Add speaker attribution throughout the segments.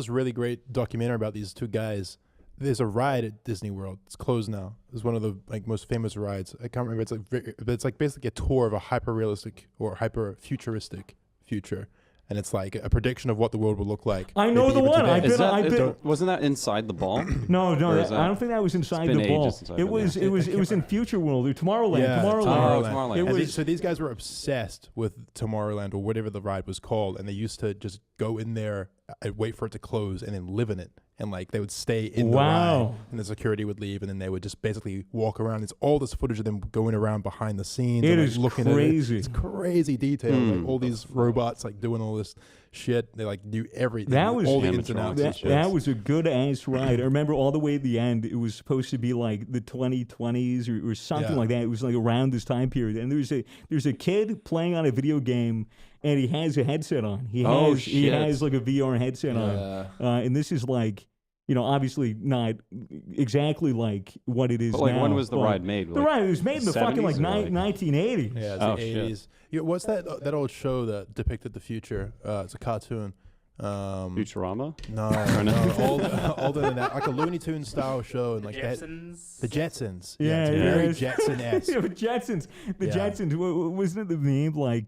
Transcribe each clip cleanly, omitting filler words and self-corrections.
Speaker 1: this really great documentary about these two guys. There's a ride at Disney World. It's closed now. It's one of the most famous rides. I can't remember. It's like basically a tour of a hyper realistic or hyper futuristic future. And it's like a prediction of what the world will look like.
Speaker 2: I know the one.
Speaker 3: Wasn't that inside the ball?
Speaker 2: No, I don't think that was inside the ball. It was in Future World or Tomorrowland.
Speaker 1: Yeah,
Speaker 2: Tomorrowland.
Speaker 1: So these guys were obsessed with Tomorrowland or whatever the ride was called, and they used to just go in there and wait for it to close and then live in it. And like they would stay in the ride, and the security would leave, and then they would just basically walk around. It's all this footage of them going around behind the scenes.
Speaker 2: It
Speaker 1: and,
Speaker 2: is
Speaker 1: looking
Speaker 2: crazy.
Speaker 1: At it. It's crazy detail. Like all these robots like doing all this shit. They like do everything.
Speaker 2: That was
Speaker 1: all the ins and outs.
Speaker 2: That was a good ass ride. I remember all the way at the end. It was supposed to be like the 2020s or something like that. It was like around this time period. And there's a kid playing on a video game. And he has a headset on. He has like a VR headset on. And this is like, obviously not exactly like what it is
Speaker 3: but like
Speaker 2: now.
Speaker 3: When was the ride made?
Speaker 2: The ride was made in the fucking like 1980s.
Speaker 1: Yeah, it's the 80s. Yeah, what's that old show that depicted the future? It's a cartoon.
Speaker 3: Futurama?
Speaker 1: No, older than that. Like a Looney Tunes style show. And like
Speaker 4: Jetsons?
Speaker 1: The Jetsons.
Speaker 2: Yeah,
Speaker 1: very Jetson-esque.
Speaker 2: Yeah, Jetsons. The Jetsons. Wasn't it the name like...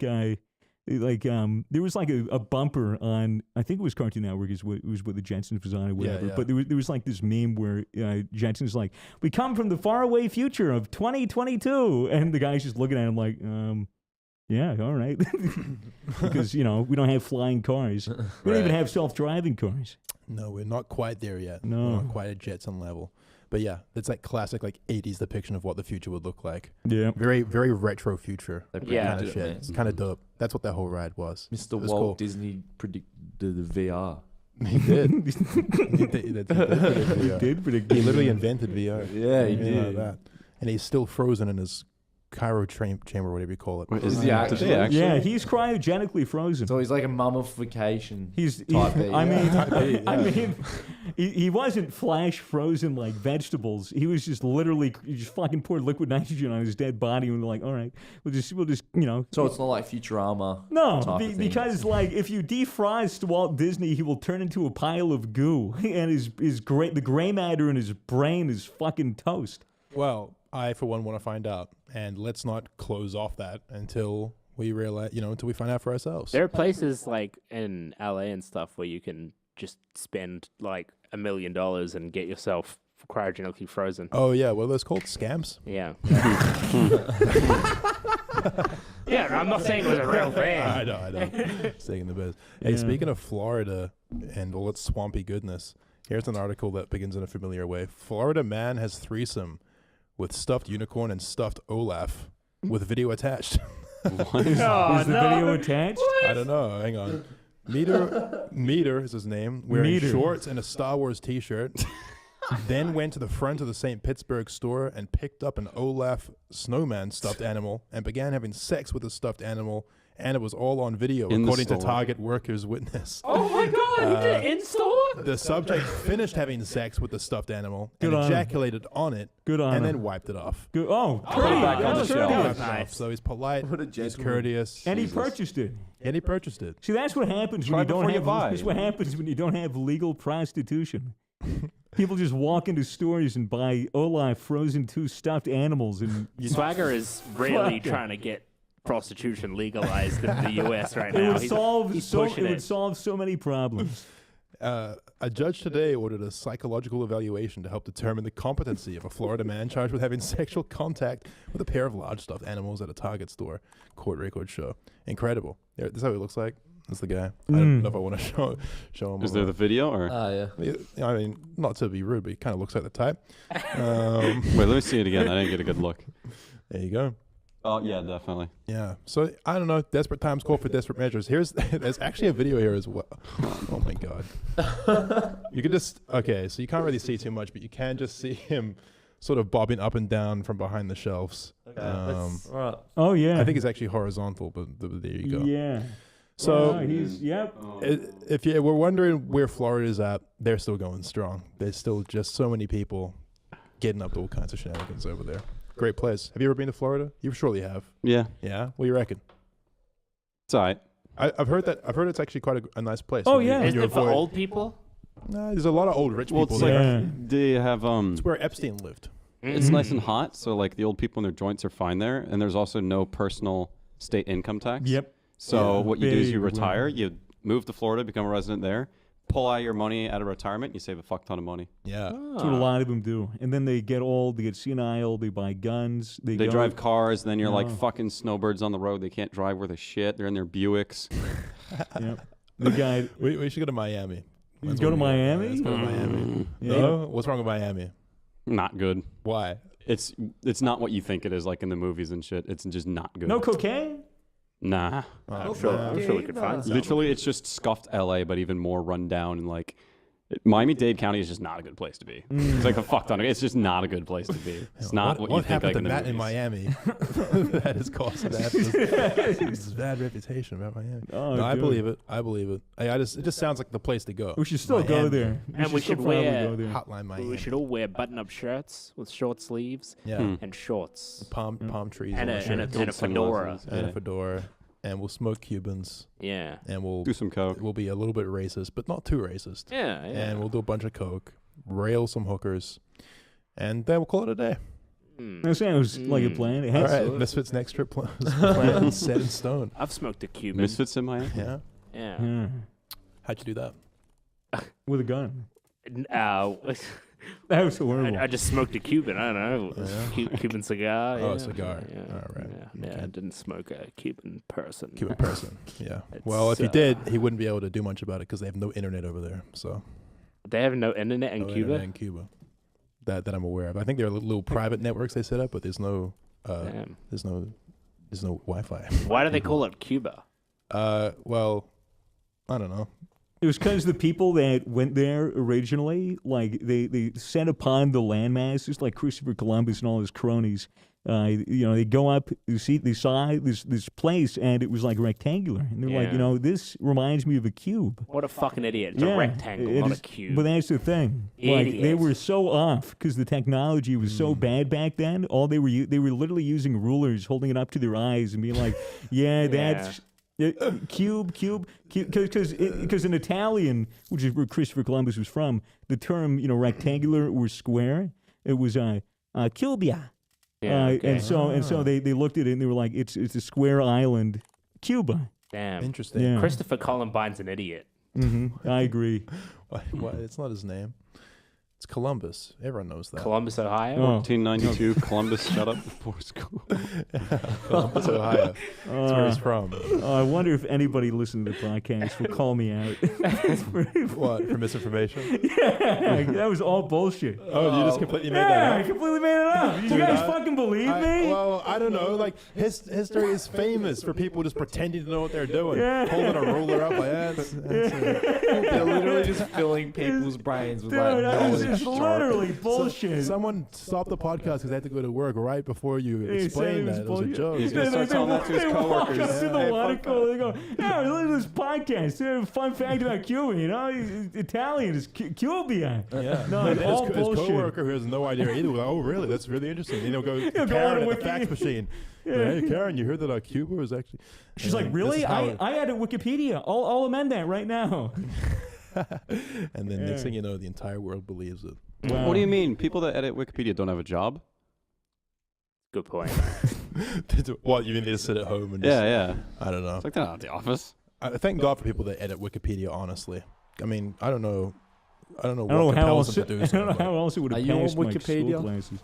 Speaker 2: there was like a bumper on, I think it was Cartoon Network was what the Jetsons was on or whatever. But there was like this meme where Jetsons like, we come from the faraway future of 2022, and the guy's just looking at him like, yeah, all right, because we don't have flying cars, we don't even have self-driving cars.
Speaker 1: No, we're not quite there yet.
Speaker 2: No,
Speaker 1: we're not quite at Jetson level. But yeah, it's like classic like 80s depiction of what the future would look like.
Speaker 2: Yeah.
Speaker 1: Very, very retro future.
Speaker 4: Yeah.
Speaker 1: Kind of shit. It's kind of dope. That's what that whole ride was.
Speaker 5: Mr. Walt Disney predicted the VR.
Speaker 1: He did. He did. He literally invented VR.
Speaker 5: Yeah, he did.
Speaker 1: Like that. And he's still frozen in his cryo chamber, whatever you call it.
Speaker 5: Wait, is he actually?
Speaker 2: Yeah, he's cryogenically frozen.
Speaker 5: So he's like a mummification.
Speaker 2: He's
Speaker 5: type B.
Speaker 2: I mean, he wasn't flash frozen like vegetables. He was just literally just fucking poured liquid nitrogen on his dead body, and we're like, all right, we'll just
Speaker 5: So it's not like Futurama.
Speaker 2: No, because like if you defrost Walt Disney, he will turn into a pile of goo, and the gray matter in his brain is fucking toast.
Speaker 1: Well, I for one want to find out, and let's not close off that until we realize, until we find out for ourselves.
Speaker 4: There are places like in LA and stuff where you can just spend like $1 million and get yourself cryogenically frozen.
Speaker 1: Oh yeah, what are those called? Scams?
Speaker 4: Yeah. Yeah, I'm not saying it was a real thing.
Speaker 1: I know. Saying the best. Hey, speaking of Florida and all its swampy goodness, here's an article that begins in a familiar way. Florida man has threesome with stuffed unicorn and stuffed Olaf with video attached.
Speaker 2: What? Is the video attached?
Speaker 1: What? I don't know. Hang on. Meter is his name. Wearing shorts and a Star Wars t-shirt. Then went to the front of the St. Pittsburgh store and picked up an Olaf snowman stuffed animal and began having sex with the stuffed animal. And it was all on video, according to Target Workers Witness.
Speaker 4: Oh my God, he did it in store?
Speaker 1: The subject finished having sex with the stuffed animal and ejaculated on it. And then wiped it off.
Speaker 2: Good. Oh,
Speaker 5: back on the shelf.
Speaker 4: Nice.
Speaker 1: So he's polite, he's courteous.
Speaker 2: And he purchased it.
Speaker 1: And he purchased it.
Speaker 2: See, that's what happens when you don't have. That's what happens when you don't have legal prostitution. People just walk into stores and buy Olaf frozen 2 stuffed animals, and
Speaker 4: Swagger is really trying to get prostitution legalized in the U.S. right now.
Speaker 2: It would solve so many problems.
Speaker 1: A judge today ordered a psychological evaluation to help determine the competency of a Florida man charged with having sexual contact with a pair of large stuffed animals at a Target store. Court records show. Incredible. This is how he looks like. That's the guy. I don't know if I want to show him.
Speaker 3: Is there the video or?
Speaker 5: Yeah.
Speaker 1: I mean, not to be rude, but he kind of looks like the type.
Speaker 3: Wait, let me see it again. I didn't get a good look.
Speaker 1: There you go.
Speaker 3: Oh yeah, definitely.
Speaker 1: Yeah. So I don't know. Desperate times call for desperate measures. There's actually a video here as well. Oh my God. You can just so you can't really see too much, but you can just see him sort of bobbing up and down from behind the shelves.
Speaker 5: All right.
Speaker 2: Oh yeah.
Speaker 1: I think it's actually horizontal, but there you go.
Speaker 2: Yeah.
Speaker 1: So
Speaker 2: if
Speaker 1: you were wondering where Florida's at, they're still going strong. There's still just so many people getting up to all kinds of shenanigans over there. Great place. Have you ever been to Florida? You surely have.
Speaker 3: Yeah.
Speaker 1: Yeah? What do you reckon?
Speaker 3: It's all right.
Speaker 1: I've heard it's actually quite a nice place.
Speaker 4: Oh, yeah. Isn't it for old people?
Speaker 1: Nah, there's a lot of old rich
Speaker 3: Well,
Speaker 1: people
Speaker 3: it's like
Speaker 1: there.
Speaker 3: they have
Speaker 1: It's where Epstein lived.
Speaker 3: It's nice and hot, so like the old people in their joints are fine there, and there's also no personal state income tax.
Speaker 2: Yep.
Speaker 3: So what you do is you
Speaker 2: Big
Speaker 3: retire,
Speaker 2: win.
Speaker 3: you move to Florida, become a resident there, pull out your money out of retirement, you save a fuck ton of money.
Speaker 1: Yeah.
Speaker 2: That's what a lot of them do. And then they get old, they get senile, they buy guns. They go,
Speaker 3: drive cars, and then you're like
Speaker 2: No.
Speaker 3: fucking snowbirds on the road. They can't drive worth a shit. They're in their Buicks.
Speaker 2: Yep. The guy.
Speaker 1: We should go to Miami. That's
Speaker 2: Go
Speaker 1: what
Speaker 2: to
Speaker 1: we got.
Speaker 2: Miami?
Speaker 1: Let's go to Miami.
Speaker 2: Yeah.
Speaker 1: No? What's wrong with Miami?
Speaker 3: Not good.
Speaker 1: Why?
Speaker 3: It's not what you think it is, like in the movies and shit. It's just not good.
Speaker 2: No cocaine?
Speaker 3: Nah.
Speaker 1: Oh,
Speaker 4: I'm sure we could find some.
Speaker 3: Literally, it's just scuffed LA, but even more run down and like. Miami-Dade County is just not a good place to be. It's like a fuck ton of. It's just not a good place to be. It's not what you think
Speaker 1: happened
Speaker 3: like
Speaker 1: to
Speaker 3: in the
Speaker 1: Matt
Speaker 3: movies.
Speaker 1: in Miami that has caused this bad reputation about Miami.
Speaker 2: Oh,
Speaker 1: No, I
Speaker 2: dude.
Speaker 1: believe it. I believe it. It just sounds like the place to go.
Speaker 2: We should still go
Speaker 1: Miami.
Speaker 2: there.
Speaker 4: And we should
Speaker 2: still probably
Speaker 4: wear
Speaker 2: go there.
Speaker 1: Hotline Miami.
Speaker 4: We should all wear button-up shirts with short sleeves
Speaker 1: Yeah.
Speaker 4: and shorts
Speaker 1: Palm trees
Speaker 4: and
Speaker 1: on
Speaker 4: a,
Speaker 1: the
Speaker 4: and, a,
Speaker 1: shirts.
Speaker 4: and a fedora.
Speaker 1: And a fedora. And we'll smoke Cubans.
Speaker 4: Yeah.
Speaker 1: And we'll
Speaker 3: Do some coke.
Speaker 1: we'll be a little bit racist, but not too racist.
Speaker 4: Yeah.
Speaker 1: And we'll do a bunch of coke, rail some hookers, and then we'll call it a day.
Speaker 2: That sounds like a plan. It
Speaker 1: All
Speaker 2: has
Speaker 1: right, Misfits next trip plan set in stone.
Speaker 4: I've smoked a Cuban.
Speaker 3: Misfits in Miami.
Speaker 1: Yeah.
Speaker 4: Yeah.
Speaker 2: Yeah.
Speaker 1: How'd you do that?
Speaker 2: With a gun.
Speaker 4: I
Speaker 2: That was horrible.
Speaker 4: I just smoked a Cuban. I don't know.
Speaker 1: Yeah.
Speaker 4: Cuban cigar.
Speaker 1: Oh,
Speaker 4: yeah.
Speaker 1: a cigar.
Speaker 4: Yeah.
Speaker 1: All right.
Speaker 4: Yeah.
Speaker 1: Okay.
Speaker 4: I didn't smoke a Cuban person.
Speaker 1: Cuban person. Yeah.
Speaker 4: It's,
Speaker 1: Well, if he did, he wouldn't be able to do much about it because they have no internet over there. So
Speaker 4: They have no internet in
Speaker 1: no
Speaker 4: Cuba.
Speaker 1: internet in Cuba. That I'm aware of. I think there are little private networks they set up, but there's no
Speaker 4: Damn.
Speaker 1: there's no Wi-Fi.
Speaker 4: Why do they call it Cuba?
Speaker 1: Well, I don't know.
Speaker 2: It was because the people that went there originally, like they set upon the landmass, just like Christopher Columbus and all his cronies. They go up, they saw this place, and it was like rectangular, and they're like,
Speaker 4: Yeah.
Speaker 2: this reminds me of a cube.
Speaker 4: What a fucking idiot. It's a rectangle,
Speaker 2: it
Speaker 4: not
Speaker 2: is-
Speaker 4: a cube.
Speaker 2: But that's the thing. Like they
Speaker 4: Idiot.
Speaker 2: were so off because the technology was so bad back then. All they were literally using rulers, holding it up to their eyes, and being like, "Yeah, that's." Cube, because in Italian, which is where Christopher Columbus was from, the term rectangular or square, it was cubia, and so they looked at it and they were like, it's a square island, Cuba.
Speaker 4: Damn.
Speaker 1: Interesting.
Speaker 2: Yeah.
Speaker 4: Christopher Columbine's an idiot.
Speaker 2: I agree.
Speaker 1: Why? It's not his name. It's Columbus. Everyone knows that.
Speaker 4: Columbus, Ohio.
Speaker 2: Oh.
Speaker 3: 1492, Columbus shut up before school.
Speaker 1: Columbus, Ohio. That's where he's from.
Speaker 2: I wonder if anybody listening to the podcast will call me out.
Speaker 1: What, for misinformation?
Speaker 2: Yeah, that was all bullshit.
Speaker 1: Oh, you just completely made
Speaker 2: Yeah, I
Speaker 1: that up?
Speaker 2: completely made it up. You guys fucking believe me?
Speaker 1: Well, I don't know. Like, history is famous for people just pretending to know what they're doing.
Speaker 2: Yeah.
Speaker 1: Holding a ruler up like that.
Speaker 5: They're literally just filling people's brains with
Speaker 2: Dude,
Speaker 5: like
Speaker 2: it's
Speaker 5: knowledge.
Speaker 2: literally bullshit.
Speaker 1: Someone stopped the podcast because they had to go to work right before you
Speaker 2: He said
Speaker 1: explained
Speaker 2: it was
Speaker 1: that. It was a
Speaker 2: bullshit.
Speaker 1: joke.
Speaker 3: He's gonna start telling that to his
Speaker 2: They walk
Speaker 3: coworkers.
Speaker 2: up to the
Speaker 3: Hey,
Speaker 2: water
Speaker 3: fuck
Speaker 2: cooler. They go, "Yeah, look at this podcast. Fun fact about Cuba. Italian is Cubia."
Speaker 1: Yeah.
Speaker 2: No, it's all
Speaker 1: his
Speaker 2: bullshit.
Speaker 1: coworker who has no idea either. Was like, oh, really? That's really interesting. Go to
Speaker 2: go
Speaker 1: Karen
Speaker 2: on
Speaker 1: at the
Speaker 2: Wiki.
Speaker 1: fax machine. Hey, Karen, you heard that Cuba was actually.
Speaker 2: She's like,
Speaker 1: this
Speaker 2: "Really?
Speaker 1: is how it-
Speaker 2: I added Wikipedia. I'll amend that right now."
Speaker 1: And then next
Speaker 2: Yeah.
Speaker 1: thing you know, the entire world believes it.
Speaker 2: Wow.
Speaker 3: What do you mean? People that edit Wikipedia don't have a job?
Speaker 4: Good point.
Speaker 1: What, you mean they just sit at home and just,
Speaker 3: Yeah.
Speaker 1: I don't know.
Speaker 3: It's like they're not at the office.
Speaker 1: I thank God for people that edit Wikipedia, honestly. I mean, I don't know
Speaker 2: I don't know
Speaker 1: what
Speaker 2: how
Speaker 1: compels
Speaker 2: else.
Speaker 1: them to do
Speaker 2: I
Speaker 1: so.
Speaker 2: don't know
Speaker 1: but
Speaker 2: how else it would
Speaker 5: Are
Speaker 2: have
Speaker 5: you on
Speaker 2: passed my
Speaker 5: Wikipedia?
Speaker 2: school classes.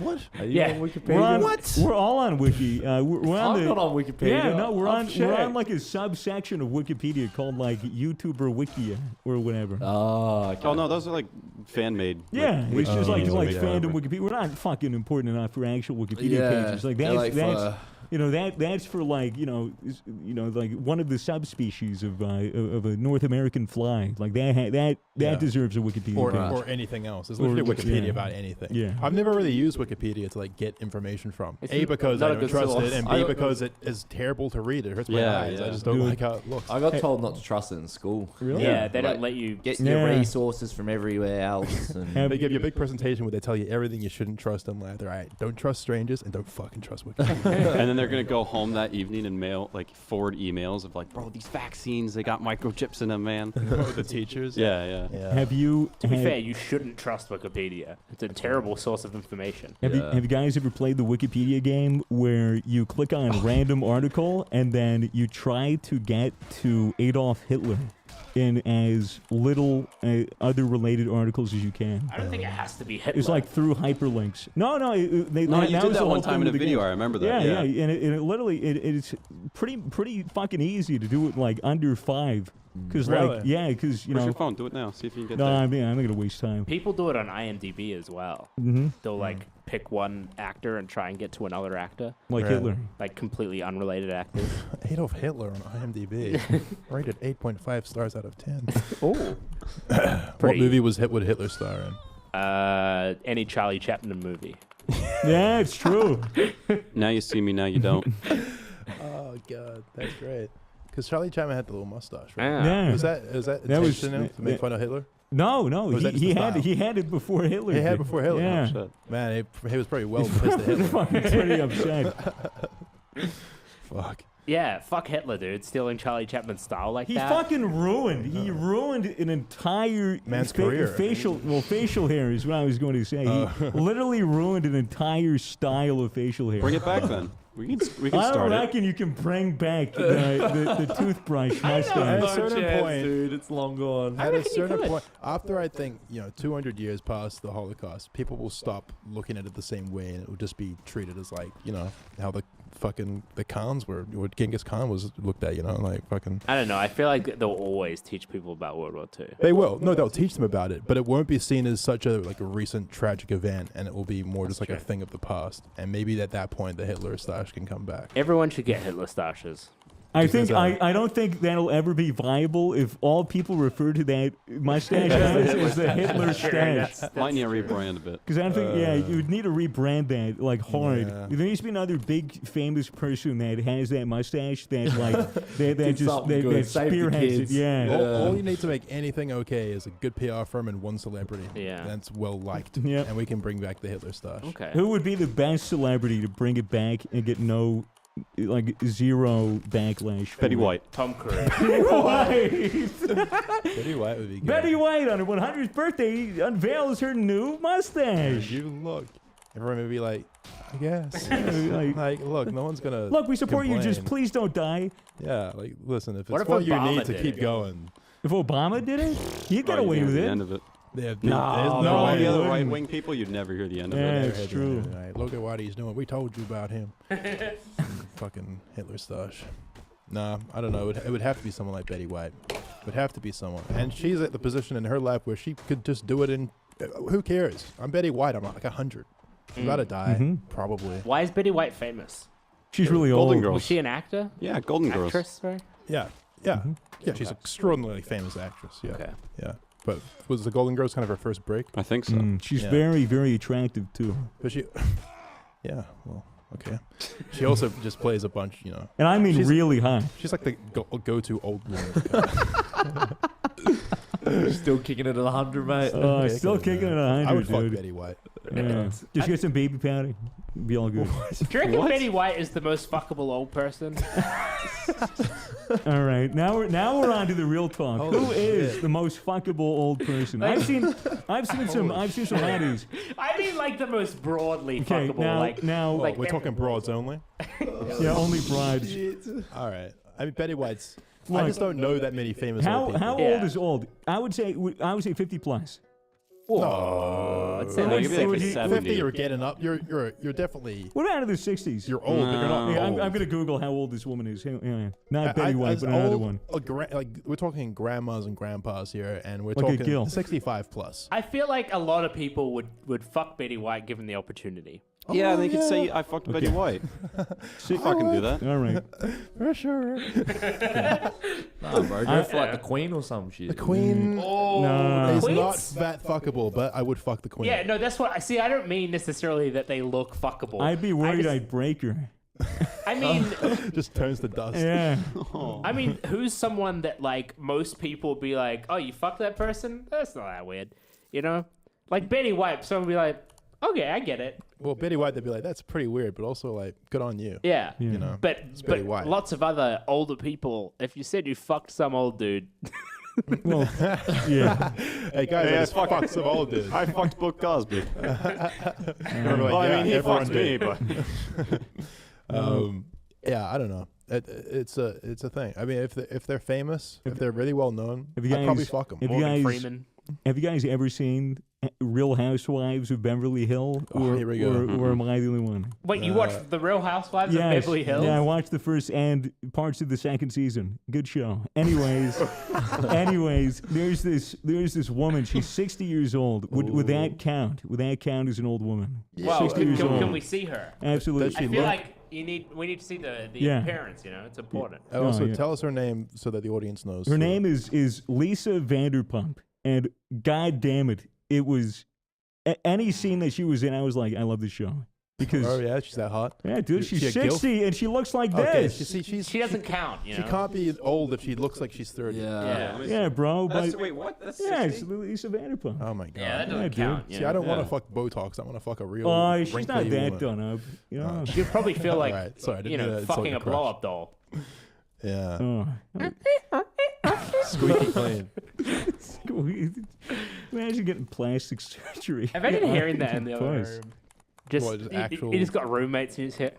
Speaker 1: what?
Speaker 5: Are you
Speaker 4: Yeah.
Speaker 5: on Wikipedia?
Speaker 2: We're on,
Speaker 1: What?
Speaker 2: We're all on Wiki. We're on
Speaker 5: I'm
Speaker 2: the.
Speaker 5: not on Wikipedia.
Speaker 2: Yeah, no, we're
Speaker 5: I'm
Speaker 2: on
Speaker 5: shit.
Speaker 2: like a subsection of Wikipedia called like YouTuber Wikia or whatever.
Speaker 5: Oh, okay.
Speaker 3: Oh no, those are like fan made.
Speaker 2: Yeah, it's just like
Speaker 1: Oh, yeah.
Speaker 2: fandom Wikipedia. We're not fucking important enough for actual Wikipedia
Speaker 5: Yeah,
Speaker 2: pages. Like
Speaker 5: they're
Speaker 2: that's
Speaker 5: like
Speaker 2: that's that's for like like one of the subspecies of a North American fly. Like that
Speaker 1: Yeah.
Speaker 2: deserves a Wikipedia
Speaker 1: Or,
Speaker 2: page.
Speaker 1: or anything else. There's
Speaker 2: Or
Speaker 1: literally
Speaker 2: Wiki-
Speaker 1: Wikipedia
Speaker 2: yeah.
Speaker 1: about anything.
Speaker 2: Yeah.
Speaker 1: I've never really used Wikipedia to like get information from.
Speaker 5: It's
Speaker 1: A, because
Speaker 5: not
Speaker 1: I
Speaker 5: a
Speaker 1: don't
Speaker 5: good
Speaker 1: trust
Speaker 5: source.
Speaker 1: it, and
Speaker 5: I
Speaker 1: B,
Speaker 5: don't-
Speaker 1: because it is terrible to read. It hurts my
Speaker 3: Yeah,
Speaker 1: eyes. I
Speaker 3: yeah.
Speaker 1: just don't
Speaker 2: Dude.
Speaker 1: like how it looks.
Speaker 5: I got told not to trust it in school.
Speaker 2: Really?
Speaker 4: Yeah, they
Speaker 5: Like,
Speaker 4: don't let you.
Speaker 5: Get
Speaker 2: Yeah.
Speaker 5: your resources from everywhere else. And
Speaker 1: They give you a big presentation where they tell you everything you shouldn't trust. I'm like, all right, don't trust strangers and don't fucking trust Wikipedia.
Speaker 3: And then they're gonna go home that evening and forward emails of like, bro, these vaccines, they got microchips in them, man.
Speaker 1: The teachers.
Speaker 3: Yeah.
Speaker 2: Have you?
Speaker 4: To be fair, you shouldn't trust Wikipedia. It's a terrible source of information.
Speaker 2: Have you guys ever played the Wikipedia game where you click on a random article and then you try to get to Adolf Hitler in as little other related articles as you can?
Speaker 4: I don't think it has to be Hitler.
Speaker 2: It's like through hyperlinks. No,
Speaker 3: you did that one time in a video. I remember that.
Speaker 2: Yeah. And it literally it's pretty fucking easy to do it like under 5. Because
Speaker 1: Really?
Speaker 2: because
Speaker 3: Where's your phone? Do it now. See if you can get
Speaker 2: no,
Speaker 3: there.
Speaker 2: I'm not gonna waste time.
Speaker 4: People do it on IMDb as well.
Speaker 2: Mm-hmm.
Speaker 4: They'll like pick one actor and try and get to another actor,
Speaker 2: Like
Speaker 1: Right.
Speaker 2: Hitler.
Speaker 4: like completely unrelated actors.
Speaker 1: Adolf Hitler on IMDb rated 8.5 stars out of 10.
Speaker 4: Oh,
Speaker 1: What movie would Hitler star in?
Speaker 4: Any Charlie Chaplin movie.
Speaker 2: Yeah, it's true.
Speaker 3: Now you see me, now you don't.
Speaker 1: Oh god, that's great. Because Charlie Chaplin had the little mustache, right?
Speaker 2: Yeah.
Speaker 1: Was that
Speaker 2: That was-
Speaker 1: intentional to make fun of Hitler?
Speaker 2: No,
Speaker 1: was that just
Speaker 2: he
Speaker 1: the
Speaker 2: had
Speaker 1: style?
Speaker 2: he had it before Hitler.
Speaker 1: He had
Speaker 2: did.
Speaker 1: it before Hitler.
Speaker 2: Yeah.
Speaker 3: Oh, shit.
Speaker 1: Man, he was probably well pissed at Hitler.
Speaker 2: Fucking pretty upset.
Speaker 1: Fuck.
Speaker 4: Yeah, fuck Hitler, dude. Stealing Charlie Chaplin's style like
Speaker 2: He
Speaker 4: that.
Speaker 2: fucking ruined. He ruined an entire
Speaker 1: Man's career.
Speaker 2: facial hair is what I was going to say. He literally ruined an entire style of facial hair.
Speaker 3: Bring it back then. We can
Speaker 2: I don't
Speaker 3: start it.
Speaker 2: reckon you can bring back the toothbrush
Speaker 1: At
Speaker 2: mustache.
Speaker 1: a certain
Speaker 5: chance,
Speaker 1: point,
Speaker 5: dude, it's long gone.
Speaker 1: at a
Speaker 4: reckon you
Speaker 1: certain
Speaker 4: could.
Speaker 1: point, after I think 200 years past the Holocaust, people will stop looking at it the same way, and it will just be treated as like how the Khans were, or Genghis Khan was looked at, like fucking.
Speaker 4: I don't know. I feel like they'll always teach people about World War II.
Speaker 1: They will. No, they'll teach them about it, but it won't be seen as such a recent tragic event, and it will be more just like a
Speaker 4: true.
Speaker 1: thing of the past. And maybe at that point, the Hitler stash can come back.
Speaker 4: Everyone should get Hitler stashes.
Speaker 2: I
Speaker 1: Because,
Speaker 2: think I don't think that'll ever be viable if all people refer to that mustache as the Hitler stash.
Speaker 3: Might need to rebrand a bit.
Speaker 2: Because I don't think, you would need to rebrand that like hard.
Speaker 1: Yeah.
Speaker 2: There needs to be another big famous person that has that mustache that like that just
Speaker 5: something good.
Speaker 2: that
Speaker 5: Save the
Speaker 2: spearheads it.
Speaker 5: kids.
Speaker 2: Yeah.
Speaker 1: All you need to make anything okay is a good PR firm and one celebrity.
Speaker 4: Yeah.
Speaker 1: That's well liked.
Speaker 2: Yep.
Speaker 1: And we can bring back the Hitler stash.
Speaker 4: Okay.
Speaker 2: Who would be the best celebrity to bring it back and get zero backlash? for
Speaker 3: Betty
Speaker 2: it?
Speaker 3: White.
Speaker 4: Tom Cruise.
Speaker 1: Betty White would be good.
Speaker 2: Betty White on her 100th birthday unveils her new mustache.
Speaker 1: You look. Everyone would be like, I guess.
Speaker 2: Like,
Speaker 1: Like, look, no one's gonna.
Speaker 2: look, we support you. Just
Speaker 1: complain.
Speaker 2: please don't die.
Speaker 1: Yeah, like, listen, if
Speaker 4: What
Speaker 1: it's
Speaker 4: if
Speaker 1: what you
Speaker 4: Obama
Speaker 1: need to
Speaker 4: did
Speaker 1: keep
Speaker 4: it?
Speaker 1: going.
Speaker 2: If Obama did it, he'd get
Speaker 3: Oh,
Speaker 2: away
Speaker 3: you
Speaker 2: with
Speaker 3: hear
Speaker 2: it.
Speaker 3: the end of it.
Speaker 1: There's
Speaker 2: no
Speaker 1: no
Speaker 2: way.
Speaker 3: the other
Speaker 2: wouldn't.
Speaker 3: right-wing people, you'd never hear the end of
Speaker 2: Yeah.
Speaker 3: it.
Speaker 2: It's true.
Speaker 1: Right, look at what he's doing. We told you about him. Fucking Hitler stash. Nah, I don't know. It would have to be someone like Betty White. It would have to be someone. And she's at the position in her life where she could just do it in. Who cares? I'm Betty White. I'm like 100. I'm about to die.
Speaker 2: Mhm.
Speaker 1: Probably.
Speaker 4: Why is Betty White famous?
Speaker 2: She's really
Speaker 3: Golden
Speaker 2: old.
Speaker 3: Girls.
Speaker 4: Was she an actor?
Speaker 3: Yeah, Golden Girls.
Speaker 4: Actress, sorry?
Speaker 1: Yeah. Yeah.
Speaker 2: Mhm.
Speaker 1: Yeah, she's an extraordinarily famous actress. Yeah.
Speaker 4: Okay.
Speaker 1: Yeah. But was the Golden Girls kind of her first break?
Speaker 3: I think so.
Speaker 2: She's
Speaker 1: Yeah.
Speaker 2: very, very attractive too.
Speaker 1: But she. Yeah. Well. Okay. She also just plays a bunch.
Speaker 2: And I mean
Speaker 1: She's-
Speaker 2: really hot.
Speaker 1: She's like the go-to old woman.
Speaker 5: Still kicking it at 100, mate.
Speaker 2: Still kicking it at 100,
Speaker 1: I would fuck
Speaker 2: dude.
Speaker 1: Betty White.
Speaker 2: Yeah. Just get some baby powder. Be all good.
Speaker 4: Do you reckon Betty White is the most fuckable old person?
Speaker 2: All right, now we're on to the real talk.
Speaker 1: Holy
Speaker 2: Who is
Speaker 1: shit.
Speaker 2: the most fuckable old person? I've seen some hotties.
Speaker 4: I mean, like the most broadly
Speaker 2: Okay,
Speaker 4: fuckable.
Speaker 2: now,
Speaker 1: Well,
Speaker 4: like
Speaker 1: we're talking broads only.
Speaker 2: yeah, only broads.
Speaker 1: All right. I mean, Betty White's. I
Speaker 2: Look,
Speaker 1: just don't know that many famous old
Speaker 2: How
Speaker 1: people.
Speaker 2: old
Speaker 4: Yeah.
Speaker 2: is old? I would say 50 plus.
Speaker 4: Whoa. I'd say
Speaker 3: No,
Speaker 4: like
Speaker 3: you'd be like
Speaker 4: 60.
Speaker 3: 70.
Speaker 1: 50, you're getting up. You're definitely.
Speaker 2: What about in the 60s?
Speaker 1: You're old, but you're not
Speaker 3: No.
Speaker 2: Yeah,
Speaker 1: old.
Speaker 2: I'm gonna Google how old this woman is. Yeah, not Betty White, but another one.
Speaker 1: Like we're talking grandmas and grandpas here, and we're
Speaker 2: Like a
Speaker 1: talking
Speaker 2: Gil.
Speaker 1: 65 plus.
Speaker 4: I feel like a lot of people would fuck Betty White given the opportunity.
Speaker 3: Yeah, they could
Speaker 1: yeah.
Speaker 3: say I fucked Betty White.
Speaker 2: Si-
Speaker 3: Fucking do that.
Speaker 2: All right.
Speaker 1: For sure.
Speaker 5: Nah, bro. Go for like the Queen or some shit.
Speaker 1: The Queen
Speaker 2: No.
Speaker 1: is
Speaker 4: Queens?
Speaker 1: not that fuckable, but I would fuck the Queen.
Speaker 4: Yeah, no, that's what I see. I don't mean necessarily that they look fuckable.
Speaker 2: I'd be worried
Speaker 4: just-
Speaker 2: I'd break her.
Speaker 4: I mean,
Speaker 1: Just turns to dust.
Speaker 2: Yeah.
Speaker 4: I mean, who's someone that like most people would be like, oh, you fucked that person? That's not that weird, you know? Like Betty White, someone would be like, Okay, I get it.
Speaker 1: Well, Betty White, they'd be like, that's pretty weird, but also like, good on you.
Speaker 4: Yeah.
Speaker 2: Yeah.
Speaker 1: You know.
Speaker 4: But
Speaker 1: Betty White.
Speaker 4: lots of other older people, if you said you fucked some old dude,
Speaker 2: Well, yeah.
Speaker 1: Hey guys, I just fucked some old dude.
Speaker 3: I fucked Bill Cosby.
Speaker 1: Well,
Speaker 3: I mean, he
Speaker 1: everyone
Speaker 3: fucked me,
Speaker 1: did.
Speaker 3: but
Speaker 1: Yeah, I don't know. It's a thing. I mean, if they're famous, if they're really well known,
Speaker 2: Have you
Speaker 1: I'd probably
Speaker 2: guys-
Speaker 1: fuck them.
Speaker 2: have you
Speaker 4: Morgan
Speaker 2: guys-
Speaker 4: Freeman.
Speaker 2: Have you guys ever seen Real Housewives of Beverly Hills?
Speaker 1: Oh, here we go.
Speaker 2: Or am I the only one?
Speaker 4: Wait, you watched The Real Housewives of Beverly Hills?
Speaker 2: Yeah, I watched the first and parts of the second season. Good show. Anyways, there's this woman. She's 60 years old. Would that count? Would that count as an old woman?
Speaker 4: Well,
Speaker 2: 60 years old.
Speaker 4: can we see her?
Speaker 2: Absolutely.
Speaker 1: Does she
Speaker 4: I feel
Speaker 1: look-
Speaker 4: like we need to see the
Speaker 2: Yeah.
Speaker 4: appearance. You know, it's important.
Speaker 1: And also,
Speaker 2: yeah.
Speaker 1: tell us her name so that the audience knows.
Speaker 2: Her
Speaker 1: too.
Speaker 2: name is Lisa Vanderpump, and god damn it, it was any scene that she was in. I was like, I love this show because
Speaker 1: Oh yeah, she's that hot.
Speaker 2: yeah, dude, she's
Speaker 1: She a gilf?
Speaker 2: 60 and she looks like
Speaker 1: Okay,
Speaker 2: this.
Speaker 1: she
Speaker 4: She doesn't count. You know.
Speaker 1: can't be old if she looks like she's 30.
Speaker 4: Yeah.
Speaker 2: Yeah, bro. But
Speaker 3: wait, what? That's
Speaker 2: yeah, it's Lisa Vanderpump.
Speaker 1: Oh my god.
Speaker 4: Yeah, that
Speaker 2: Yeah,
Speaker 4: doesn't
Speaker 2: dude.
Speaker 4: count. You
Speaker 1: See,
Speaker 4: know?
Speaker 1: I don't want
Speaker 3: Yeah.
Speaker 1: to fuck Botox. I want to fuck a real.
Speaker 2: Oh, she's
Speaker 1: wrinkly
Speaker 2: not that
Speaker 1: woman.
Speaker 2: done up. You know.
Speaker 4: You'd probably feel like
Speaker 1: Alright, sorry, I didn't
Speaker 4: you
Speaker 1: mean
Speaker 4: know,
Speaker 1: to insult
Speaker 4: fucking
Speaker 1: your
Speaker 4: a
Speaker 1: crush.
Speaker 4: blow up doll.
Speaker 1: Yeah.
Speaker 2: Oh.
Speaker 1: Squeaky clean.
Speaker 2: Imagine getting plastic surgery.
Speaker 4: Imagine hearing that in the other
Speaker 2: Twice.
Speaker 4: room. Just,
Speaker 1: What, just
Speaker 4: you
Speaker 1: actual-
Speaker 4: just got roommates and you just hear.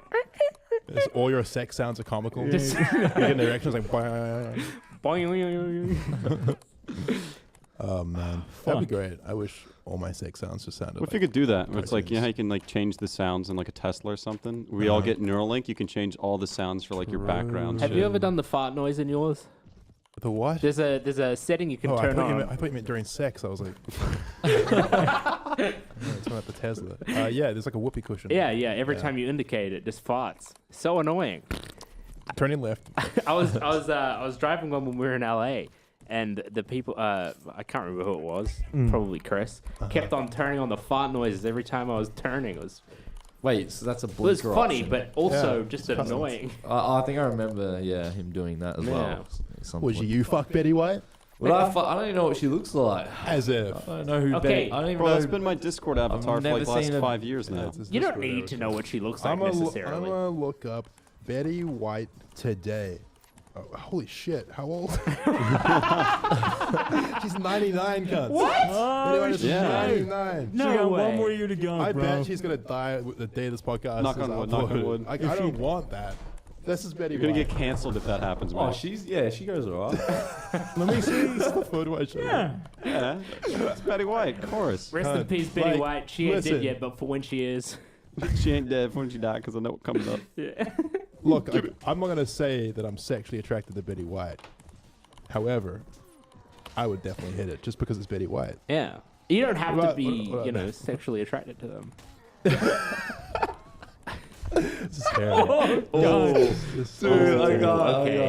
Speaker 1: It's all your sex sounds are comical.
Speaker 4: Just-
Speaker 1: You get the erections like.
Speaker 4: Boing.
Speaker 1: Oh man, that'd be
Speaker 2: Fuck.
Speaker 1: great. I wish all my sex sounds just sounded.
Speaker 3: What if
Speaker 1: like
Speaker 3: you could do that? Where it's like, you know how
Speaker 1: cartoons.
Speaker 3: you can like change the sounds in like a Tesla or something? We all get Neuralink. You can change all the sounds for like your background.
Speaker 4: Have
Speaker 3: shit.
Speaker 4: you ever done the fart noise in yours?
Speaker 1: The what?
Speaker 4: There's a setting you can
Speaker 1: Oh, I
Speaker 4: turn
Speaker 1: thought,
Speaker 4: on.
Speaker 1: I thought you meant during sex. I was like, it's not at the Tesla. Yeah, there's like a whoopee cushion.
Speaker 4: Yeah. Every
Speaker 1: Yeah.
Speaker 4: time you indicate it, just farts. So annoying.
Speaker 1: Turning left.
Speaker 4: I was driving one when we were in LA, and the people I can't remember who it was, probably Chris, kept on turning on the fart noises every time I was turning. It
Speaker 5: Wait, so that's a
Speaker 4: was
Speaker 5: blinker
Speaker 4: funny,
Speaker 5: option.
Speaker 4: but also
Speaker 1: Yeah,
Speaker 4: just
Speaker 1: cousins.
Speaker 4: annoying.
Speaker 5: I think I remember, him doing that as
Speaker 4: Yeah.
Speaker 5: well. at some
Speaker 1: Would
Speaker 5: point.
Speaker 1: you fuck Betty White?
Speaker 5: Would I don't even know what she looks like.
Speaker 1: As if.
Speaker 5: I don't know who.
Speaker 4: Okay.
Speaker 5: I don't even
Speaker 3: Bro,
Speaker 5: know.
Speaker 3: that's been my Discord avatar for
Speaker 5: never
Speaker 3: like the last
Speaker 5: seen a-
Speaker 3: 5 years now.
Speaker 1: It's
Speaker 4: You don't
Speaker 1: Discord
Speaker 4: need to know what she looks like
Speaker 1: I'm gonna
Speaker 4: necessarily.
Speaker 1: look up Betty White today. Oh, holy shit! How old? She's 99, cunts. What? Betty White is
Speaker 3: Yeah.
Speaker 1: 99.
Speaker 2: No she got
Speaker 4: way.
Speaker 2: one more year to go,
Speaker 1: I
Speaker 2: bro.
Speaker 1: bet she's gonna die the day this podcast
Speaker 3: Knock
Speaker 1: is
Speaker 3: on wood, knock on
Speaker 1: uploaded.
Speaker 3: wood.
Speaker 1: I don't want that. This is Betty
Speaker 3: You're gonna
Speaker 1: White.
Speaker 3: get canceled if that happens, man.
Speaker 5: Oh, she goes alright.
Speaker 1: Let me see. This is the photo I showed.
Speaker 2: Yeah.
Speaker 3: Yeah, it's Betty White, of course.
Speaker 4: Rest in
Speaker 1: Cunt.
Speaker 4: peace, Betty
Speaker 1: Like,
Speaker 4: White. She ain't
Speaker 1: listen.
Speaker 4: dead yet, but for when she is.
Speaker 3: She ain't dead when she died because I know what comes up.
Speaker 4: Yeah.
Speaker 1: Look, I'm not gonna say that I'm sexually attracted to Betty White. However, I would definitely hit it just because it's Betty White.
Speaker 4: Yeah. You don't have to
Speaker 1: What-
Speaker 4: be,
Speaker 1: what-
Speaker 4: you know, sexually attracted to them.
Speaker 1: This is terrible.
Speaker 2: God.
Speaker 1: This is
Speaker 5: Dude,
Speaker 1: terrible.
Speaker 5: I got.
Speaker 4: Okay.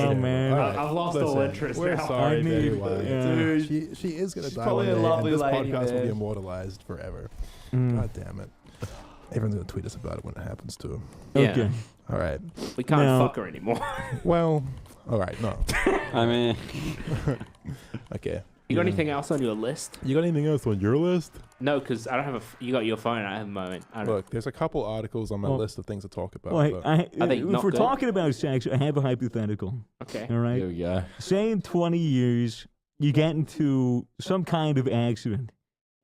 Speaker 2: Oh, man.
Speaker 1: All right,
Speaker 4: I've lost all
Speaker 1: listen,
Speaker 4: interest
Speaker 1: We're
Speaker 4: now.
Speaker 1: sorry,
Speaker 2: I
Speaker 1: Betty
Speaker 2: need-
Speaker 1: White.
Speaker 2: yeah.
Speaker 5: Dude,
Speaker 1: She is gonna
Speaker 5: she's
Speaker 1: die
Speaker 5: probably
Speaker 1: one
Speaker 5: a
Speaker 1: day,
Speaker 5: lovely
Speaker 1: and this
Speaker 5: lady,
Speaker 1: podcast will be
Speaker 5: man.
Speaker 1: immortalized forever.
Speaker 2: Mm.
Speaker 1: God damn it! Everyone's gonna tweet us about it when it happens too.
Speaker 4: Yeah.
Speaker 2: Okay.
Speaker 1: All right.
Speaker 4: We can't
Speaker 2: Now-
Speaker 4: fuck her anymore.
Speaker 1: Well, all right. No.
Speaker 3: I mean,
Speaker 1: Okay.
Speaker 4: You got anything else on your list?
Speaker 1: You got anything else on your list?
Speaker 4: No, because I don't have you got your phone. I have mine. I don't.
Speaker 1: Look, there's a couple articles on my
Speaker 2: Well-
Speaker 1: list of things to talk about.
Speaker 2: Well,
Speaker 1: but
Speaker 4: Are they
Speaker 2: if
Speaker 4: not
Speaker 2: we're
Speaker 4: good?
Speaker 2: talking about sex, I have a hypothetical.
Speaker 4: Okay.
Speaker 2: All right.
Speaker 5: Here we go.
Speaker 2: Say in 20 years, you get into some kind of accident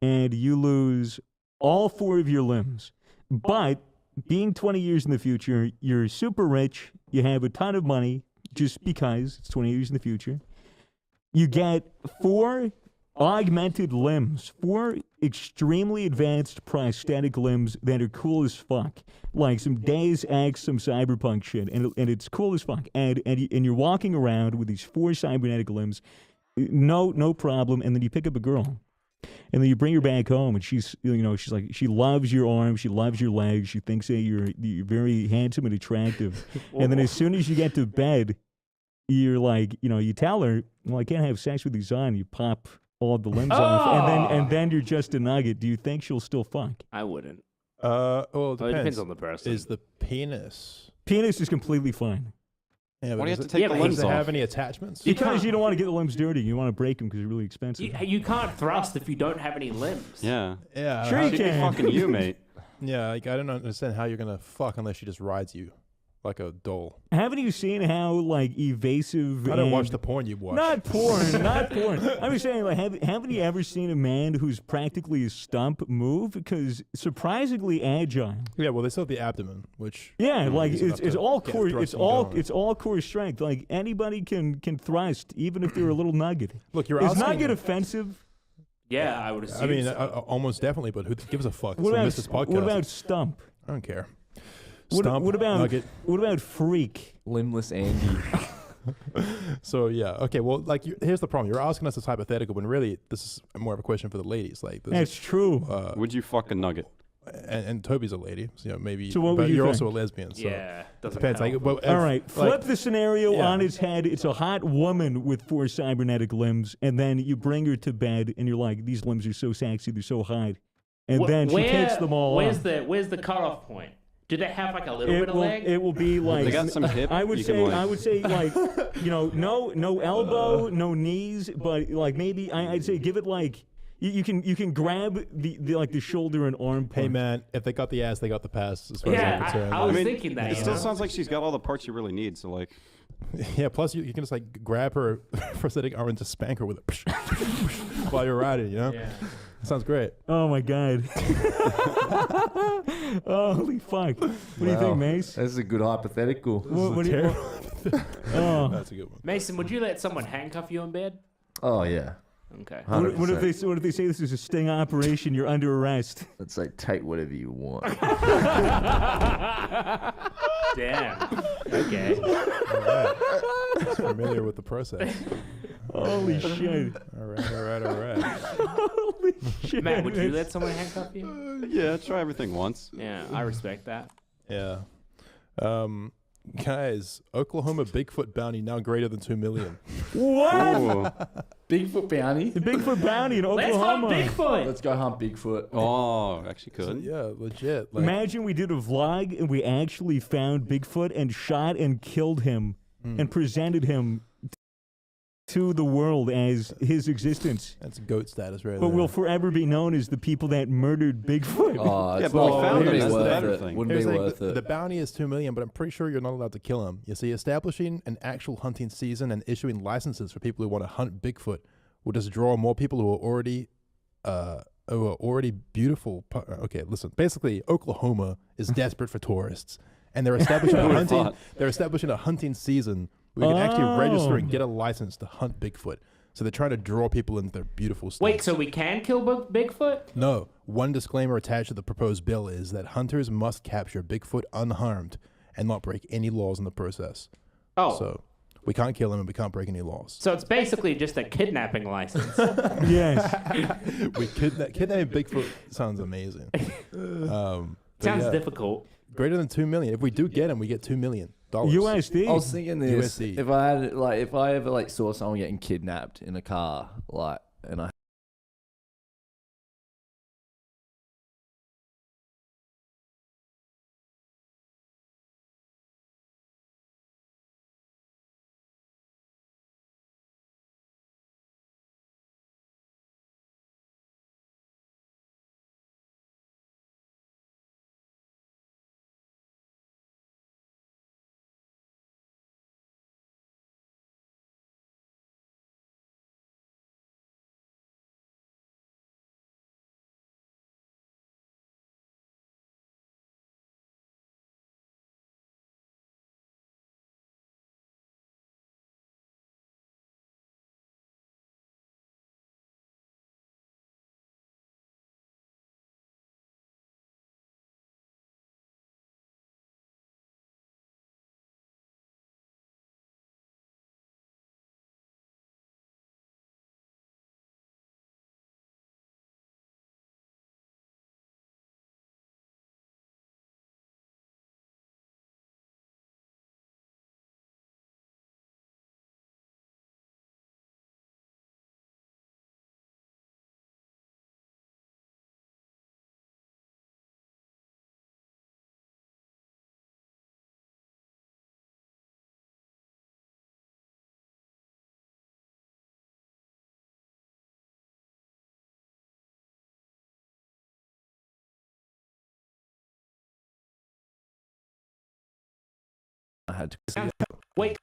Speaker 2: and you lose all 4 of your limbs. But being 20 years in the future, you're super rich, you have a ton of money just because it's 20 years in the future. You get 4 augmented limbs, 4 extremely advanced prosthetic limbs that are cool as fuck. Like some Deus Ex, some cyberpunk shit, and it's cool as fuck. And you're walking around with these 4 cybernetic limbs, no problem. And then you pick up a girl, and then you bring her back home, and she's like, she loves your arms, she loves your legs, she thinks that you're very handsome and attractive. And then as soon as you get to bed, you're like, you tell her, well, I can't have sex with these on. You pop all the limbs off, and then you're just a nugget. Do you think she'll still fuck?
Speaker 4: I wouldn't.
Speaker 1: well, it
Speaker 4: Well, it
Speaker 1: depends.
Speaker 4: depends on the person.
Speaker 1: Is the penis?
Speaker 2: Penis is completely fine.
Speaker 1: Yeah,
Speaker 3: Why do you
Speaker 1: does
Speaker 3: have to
Speaker 1: it-
Speaker 3: take the
Speaker 4: but
Speaker 3: limbs
Speaker 1: Does it
Speaker 3: off?
Speaker 1: have any attachments?
Speaker 2: Because you don't want to get the limbs dirty. You want to break them because they're really expensive.
Speaker 4: You can't thrust if you don't have any limbs.
Speaker 3: Yeah.
Speaker 1: Yeah.
Speaker 2: Sure
Speaker 1: how-
Speaker 2: you
Speaker 3: She'd be
Speaker 2: can.
Speaker 3: fucking you, mate.
Speaker 1: Yeah, like I don't understand how you're gonna fuck unless she just rides you like a doll.
Speaker 2: Haven't you seen how like evasive?
Speaker 1: I don't watch
Speaker 2: and-
Speaker 1: the porn you watch.
Speaker 2: Not porn, not porn. I'm just saying, like, haven't you ever seen a man who's practically a stump move? Because surprisingly agile.
Speaker 1: Yeah, well, they still have the abdomen, which
Speaker 2: Yeah, like
Speaker 1: easy
Speaker 2: it's
Speaker 1: enough to
Speaker 2: all
Speaker 1: get
Speaker 2: core.
Speaker 1: thrust
Speaker 2: It's
Speaker 1: and
Speaker 2: all
Speaker 1: going.
Speaker 2: it's all core strength. Like anybody can thrust, even if they're a little nugget.
Speaker 1: Look, you're
Speaker 2: Is
Speaker 1: asking.
Speaker 2: nugget offensive?
Speaker 4: Yeah, I would assume.
Speaker 1: I mean,
Speaker 4: so.
Speaker 1: almost definitely, but who gives a fuck?
Speaker 2: What
Speaker 1: So
Speaker 2: about
Speaker 1: miss this podcast.
Speaker 2: what about stump?
Speaker 1: I don't care.
Speaker 2: What,
Speaker 1: Stump,
Speaker 2: what about
Speaker 1: nugget.
Speaker 2: what about freak?
Speaker 5: Limbless Andy.
Speaker 1: So yeah, okay. Well, like, here's the problem. You're asking us this hypothetical when really this is more of a question for the ladies. Like, this
Speaker 2: That's true.
Speaker 3: Would you fuck a nugget?
Speaker 1: and Toby's a lady, so maybe.
Speaker 2: So what
Speaker 1: but
Speaker 2: would you
Speaker 1: you're
Speaker 2: think?
Speaker 1: also a lesbian. So
Speaker 4: yeah, doesn't
Speaker 1: depends.
Speaker 4: help.
Speaker 1: Like, well,
Speaker 2: All right, flip the scenario
Speaker 1: yeah.
Speaker 2: on its head. It's a hot woman with 4 cybernetic limbs, and then you bring her to bed, and you're like, "These limbs are so sexy, they're so hot," and then she takes them all
Speaker 4: Where's
Speaker 2: off.
Speaker 4: where's the cutoff point? Do they have like a little bit of leg?
Speaker 2: It will be like
Speaker 3: They got some hip.
Speaker 2: I would
Speaker 3: you
Speaker 2: say
Speaker 3: can, like,
Speaker 2: I would say like no elbow, no knees, but like maybe I'd say give it like you can grab the like the shoulder and arm part.
Speaker 1: hey man, if they got the ass, they got the pass. As far as I'm
Speaker 4: yeah,
Speaker 1: concerned.
Speaker 4: I was
Speaker 3: mean,
Speaker 4: thinking that.
Speaker 3: It
Speaker 4: you
Speaker 3: still
Speaker 4: know?
Speaker 3: sounds like she's got all the parts you really need. So like,
Speaker 1: Yeah, plus you can just like grab her prosthetic arm and just spank her with it while you're riding, you know?
Speaker 4: Yeah.
Speaker 1: Sounds great.
Speaker 2: Oh my god! Holy fuck! What do you think, Mace?
Speaker 5: That's a good hypothetical.
Speaker 2: What do you? Oh.
Speaker 1: That's a good one.
Speaker 4: Mason, would you let someone handcuff you in bed?
Speaker 5: Oh yeah.
Speaker 4: Okay.
Speaker 2: What if
Speaker 5: 100%.
Speaker 2: they say this is a sting operation? You're under arrest.
Speaker 5: It's like take whatever you want.
Speaker 4: Damn. Okay.
Speaker 1: He's familiar with the process.
Speaker 2: Holy shit!
Speaker 1: All right.
Speaker 2: Holy shit!
Speaker 4: Matt, would you let someone handcuff you?
Speaker 3: yeah, try everything once.
Speaker 4: Yeah, I respect that.
Speaker 1: Yeah. Guys, Oklahoma Bigfoot bounty now greater than 2 million.
Speaker 2: What?
Speaker 3: Ooh.
Speaker 5: Bigfoot bounty.
Speaker 2: The Bigfoot bounty in
Speaker 4: Let's hunt
Speaker 2: Oklahoma.
Speaker 4: Bigfoot.
Speaker 5: Let's go hunt Bigfoot.
Speaker 3: Oh, actually
Speaker 1: So,
Speaker 3: could.
Speaker 1: yeah, legit. Like,
Speaker 2: Imagine we did a vlog and we actually found Bigfoot and shot and killed him and presented him to the world as his existence.
Speaker 1: that's goat status right
Speaker 2: But
Speaker 1: there.
Speaker 2: we'll forever be known as the people that murdered Bigfoot.
Speaker 5: Oh,
Speaker 3: Yeah,
Speaker 5: it's
Speaker 3: but we
Speaker 5: not-
Speaker 3: found
Speaker 5: wouldn't
Speaker 3: him.
Speaker 5: be
Speaker 3: That's the
Speaker 5: worth
Speaker 3: better
Speaker 5: it.
Speaker 3: thing.
Speaker 5: Wouldn't
Speaker 1: Here's
Speaker 5: be
Speaker 1: the
Speaker 5: worth
Speaker 1: thing,
Speaker 5: it.
Speaker 1: the bounty is 2 million, but I'm pretty sure you're not allowed to kill him. You see, establishing an actual hunting season and issuing licenses for people who want to hunt Bigfoot will just draw more people who are already beautiful. Okay, listen. Basically, Oklahoma is desperate for tourists, and they're establishing a
Speaker 3: Who would've
Speaker 1: hunting.
Speaker 3: thought?
Speaker 1: They're establishing a hunting season where you can actually register and
Speaker 2: Oh.
Speaker 1: get a license to hunt Bigfoot. So they're trying to draw people into their beautiful states.
Speaker 4: Wait, so we can kill Bigfoot?
Speaker 1: No. One disclaimer attached to the proposed bill is that hunters must capture Bigfoot unharmed and not break any laws in the process.
Speaker 4: Oh,
Speaker 1: So we can't kill him and we can't break any laws.
Speaker 4: so it's basically just a kidnapping license.
Speaker 2: Yes.
Speaker 1: Kidnapping Bigfoot sounds amazing. But
Speaker 4: Sounds
Speaker 1: yeah,
Speaker 4: difficult.
Speaker 1: greater than 2 million. If we do get him, we get $2 million.
Speaker 2: USD.
Speaker 5: I was thinking this.
Speaker 1: USD.
Speaker 5: If I ever like saw someone getting kidnapped in a car, like, and I had to.
Speaker 4: Wait.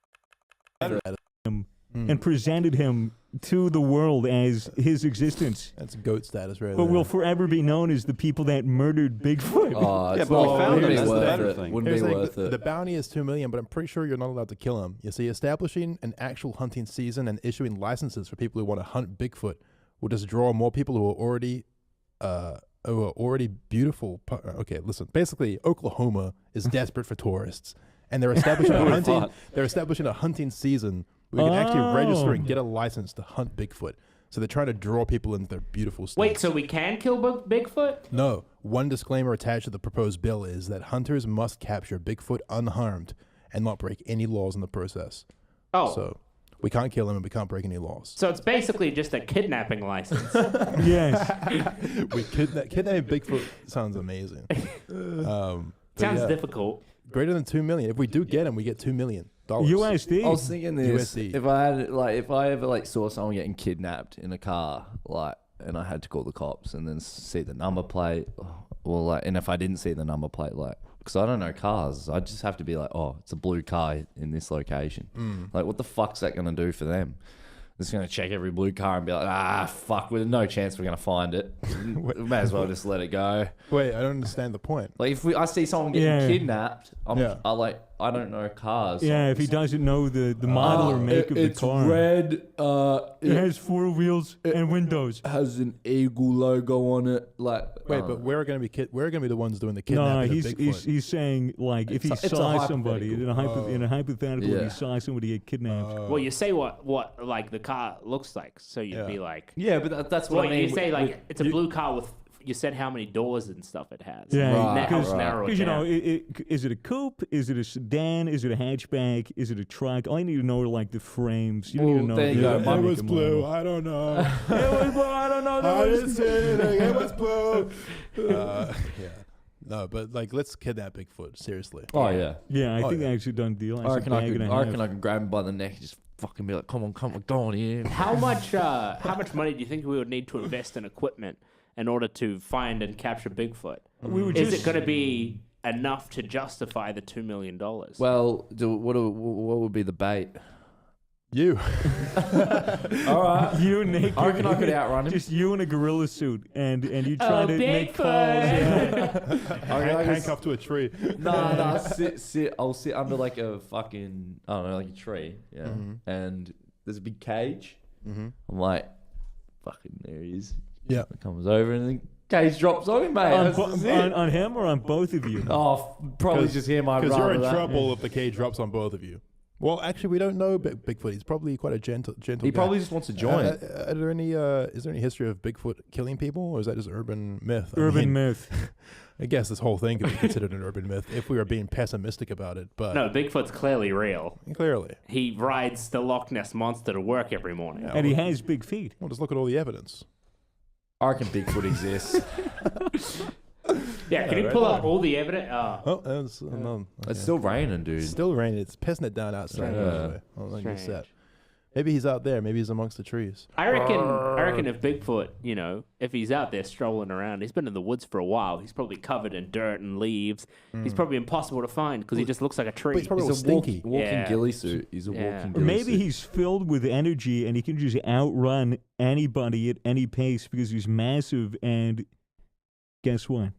Speaker 2: him and presented him to the world as his existence.
Speaker 1: That's goat status right
Speaker 2: But
Speaker 1: there.
Speaker 2: will forever be known as the people that murdered Bigfoot.
Speaker 5: Oh,
Speaker 3: Yeah,
Speaker 5: it's
Speaker 3: but we
Speaker 5: not
Speaker 3: found
Speaker 5: wouldn't
Speaker 3: him.
Speaker 5: be
Speaker 3: That's the
Speaker 5: worth
Speaker 3: better
Speaker 5: it.
Speaker 3: thing.
Speaker 5: Wouldn't
Speaker 1: Here's
Speaker 5: be
Speaker 1: the
Speaker 5: worth
Speaker 1: thing,
Speaker 5: it.
Speaker 1: the bounty is 2 million, but I'm pretty sure you're not allowed to kill him. You see, establishing an actual hunting season and issuing licenses for people who want to hunt Bigfoot will just draw more people who are already beautiful. Okay, listen. Basically, Oklahoma is desperate for tourists, and they're establishing a hunting. They're establishing a hunting season where you can actually register and get a license to hunt Bigfoot. So they're trying to draw people into their beautiful states.
Speaker 4: Wait, so we can kill Bigfoot?
Speaker 1: No. One disclaimer attached to the proposed bill is that hunters must capture Bigfoot unharmed and not break any laws in the process.
Speaker 4: Oh.
Speaker 1: So we can't kill him and we can't break any laws.
Speaker 4: So it's basically just a kidnapping license.
Speaker 2: Yes.
Speaker 1: Kidnapping Bigfoot sounds amazing.
Speaker 4: Sounds difficult.
Speaker 1: Greater than 2 million. If we do get him, we get $2 million.
Speaker 2: USD.
Speaker 5: I was thinking this.
Speaker 1: USD.
Speaker 5: If I ever saw someone getting kidnapped in a car, and I had to call the cops and then see the number plate, and if I didn't see the number plate, because I don't know cars, I just have to be like, oh, it's a blue car in this location. Like, what the fuck's that gonna do for them? Just gonna check every blue car and be like, fuck, there's no chance we're gonna find it. We may as well just let it go.
Speaker 1: Wait, I don't understand the point.
Speaker 5: Like, if I see someone getting kidnapped, I don't know cars.
Speaker 2: Yeah, if he doesn't know the model or make of the car.
Speaker 5: It's red.
Speaker 2: It has 4 wheels and windows.
Speaker 5: Has an eagle logo on it.
Speaker 1: Wait, but we're gonna be the ones doing the
Speaker 2: No,
Speaker 1: kidnapping of Bigfoot.
Speaker 2: he's saying, like, if he
Speaker 5: It's a
Speaker 2: saw somebody in a
Speaker 5: hypothetical.
Speaker 2: hypothetical,
Speaker 5: Yeah.
Speaker 2: if he saw somebody get kidnapped.
Speaker 4: Well, you say what like the car looks like, so you'd
Speaker 1: Yeah.
Speaker 4: be like,
Speaker 5: yeah, but that's what
Speaker 4: well,
Speaker 5: I mean.
Speaker 4: you say like it's a blue car with. You said how many doors and stuff it has.
Speaker 2: Yeah,
Speaker 5: Right,
Speaker 4: That helps
Speaker 5: right.
Speaker 4: narrow it
Speaker 2: Because,
Speaker 4: down.
Speaker 2: is it a coupe? Is it a sedan? Is it a hatchback? Is it a truck? All you need to know are, like, the frames. You don't need to know.
Speaker 5: there you
Speaker 2: the-
Speaker 5: go.
Speaker 2: the
Speaker 1: It
Speaker 2: make
Speaker 1: was
Speaker 2: and
Speaker 1: blue.
Speaker 2: model.
Speaker 1: I don't know.
Speaker 2: It was blue. I don't know.
Speaker 1: I didn't see anything. It was blue. Yeah. No, but let's kidnap Bigfoot. Seriously.
Speaker 5: Oh yeah.
Speaker 2: Yeah, I
Speaker 1: Oh,
Speaker 2: think
Speaker 1: yeah.
Speaker 2: they actually done a deal.
Speaker 5: I reckon I
Speaker 2: and a
Speaker 5: could
Speaker 2: half.
Speaker 5: grab him by the neck and just fucking be like, come on, go on here.
Speaker 4: How much money do you think we would need to invest in equipment in order to find and capture Bigfoot?
Speaker 2: We were
Speaker 4: Is
Speaker 2: just
Speaker 4: it going to be enough to justify the $2 million?
Speaker 5: Well, what would be the bait?
Speaker 1: You.
Speaker 5: All right.
Speaker 2: you naked.
Speaker 5: I reckon I could outrun him.
Speaker 2: Just you in a gorilla suit, and you try to make calls.
Speaker 4: Bigfoot!
Speaker 2: Yeah.
Speaker 1: Handcuffed to a tree.
Speaker 5: No, sit. I'll sit under like a fucking, I don't know, like a tree. Yeah. And there's a big cage. I'm like, fucking, there he is.
Speaker 1: Yeah.
Speaker 5: It comes over and the cage drops on him, mate.
Speaker 2: on him or on both of you?
Speaker 5: Oh, probably just him.
Speaker 1: Because you're in trouble if the cage drops on both of you. Well, actually, we don't know Bigfoot. He's probably quite a gentle
Speaker 5: He
Speaker 1: guy.
Speaker 5: probably just wants to join.
Speaker 1: Is there any history of Bigfoot killing people, or is that just urban myth?
Speaker 2: Urban myth.
Speaker 1: I guess this whole thing could be considered an urban myth if we were being pessimistic about it. But
Speaker 4: No, Bigfoot's clearly real.
Speaker 1: clearly,
Speaker 4: He rides the Loch Ness Monster to work every morning.
Speaker 1: Yeah.
Speaker 2: And he has big feet.
Speaker 1: well, just look at all the evidence.
Speaker 5: I reckon Bigfoot exists.
Speaker 4: Yeah, can you
Speaker 1: right
Speaker 4: pull
Speaker 1: on.
Speaker 4: up all the evidence?
Speaker 1: Oh, that's no.
Speaker 5: It's still raining, dude.
Speaker 1: It's still raining. It's pissing it down outside.
Speaker 5: Yeah.
Speaker 1: By the way. I'll let you
Speaker 4: Strange.
Speaker 1: set. Maybe he's out there. Maybe he's amongst the trees.
Speaker 4: I reckon if Bigfoot, if he's out there strolling around, he's been in the woods for a while. He's probably covered in dirt and leaves. He's probably impossible to find because he just looks like a tree.
Speaker 1: But he's probably
Speaker 5: He's a
Speaker 1: stinky.
Speaker 5: walking
Speaker 4: Yeah.
Speaker 5: ghillie suit. He's a
Speaker 4: Yeah.
Speaker 5: walking
Speaker 2: Or
Speaker 5: ghillie
Speaker 2: maybe
Speaker 5: suit.
Speaker 2: he's filled with energy and he can just outrun anybody at any pace because he's massive. And guess what?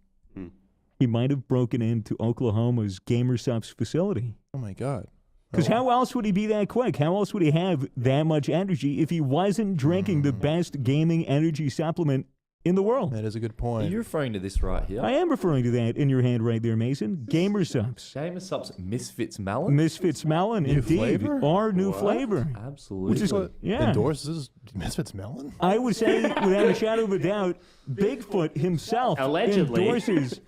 Speaker 2: He might have broken into Oklahoma's GamerStop's facility.
Speaker 1: Oh my God.
Speaker 2: Because how else would he be that quick? How else would he have that much energy if he wasn't drinking the best gaming energy supplement in the world?
Speaker 1: That is a good
Speaker 5: Are
Speaker 1: point.
Speaker 5: you referring to this right here?
Speaker 2: I am referring to that in your hand right there, Mason. GamerStop's.
Speaker 5: GamerStop's Misfits Melon?
Speaker 2: Misfits Melon,
Speaker 1: New
Speaker 2: indeed.
Speaker 1: flavor?
Speaker 2: Our new flavor.
Speaker 5: Absolutely.
Speaker 2: Which is, yeah.
Speaker 1: Endorses Misfits Melon?
Speaker 2: I would say, without a shadow of a doubt, Bigfoot himself
Speaker 4: Allegedly.
Speaker 2: endorses.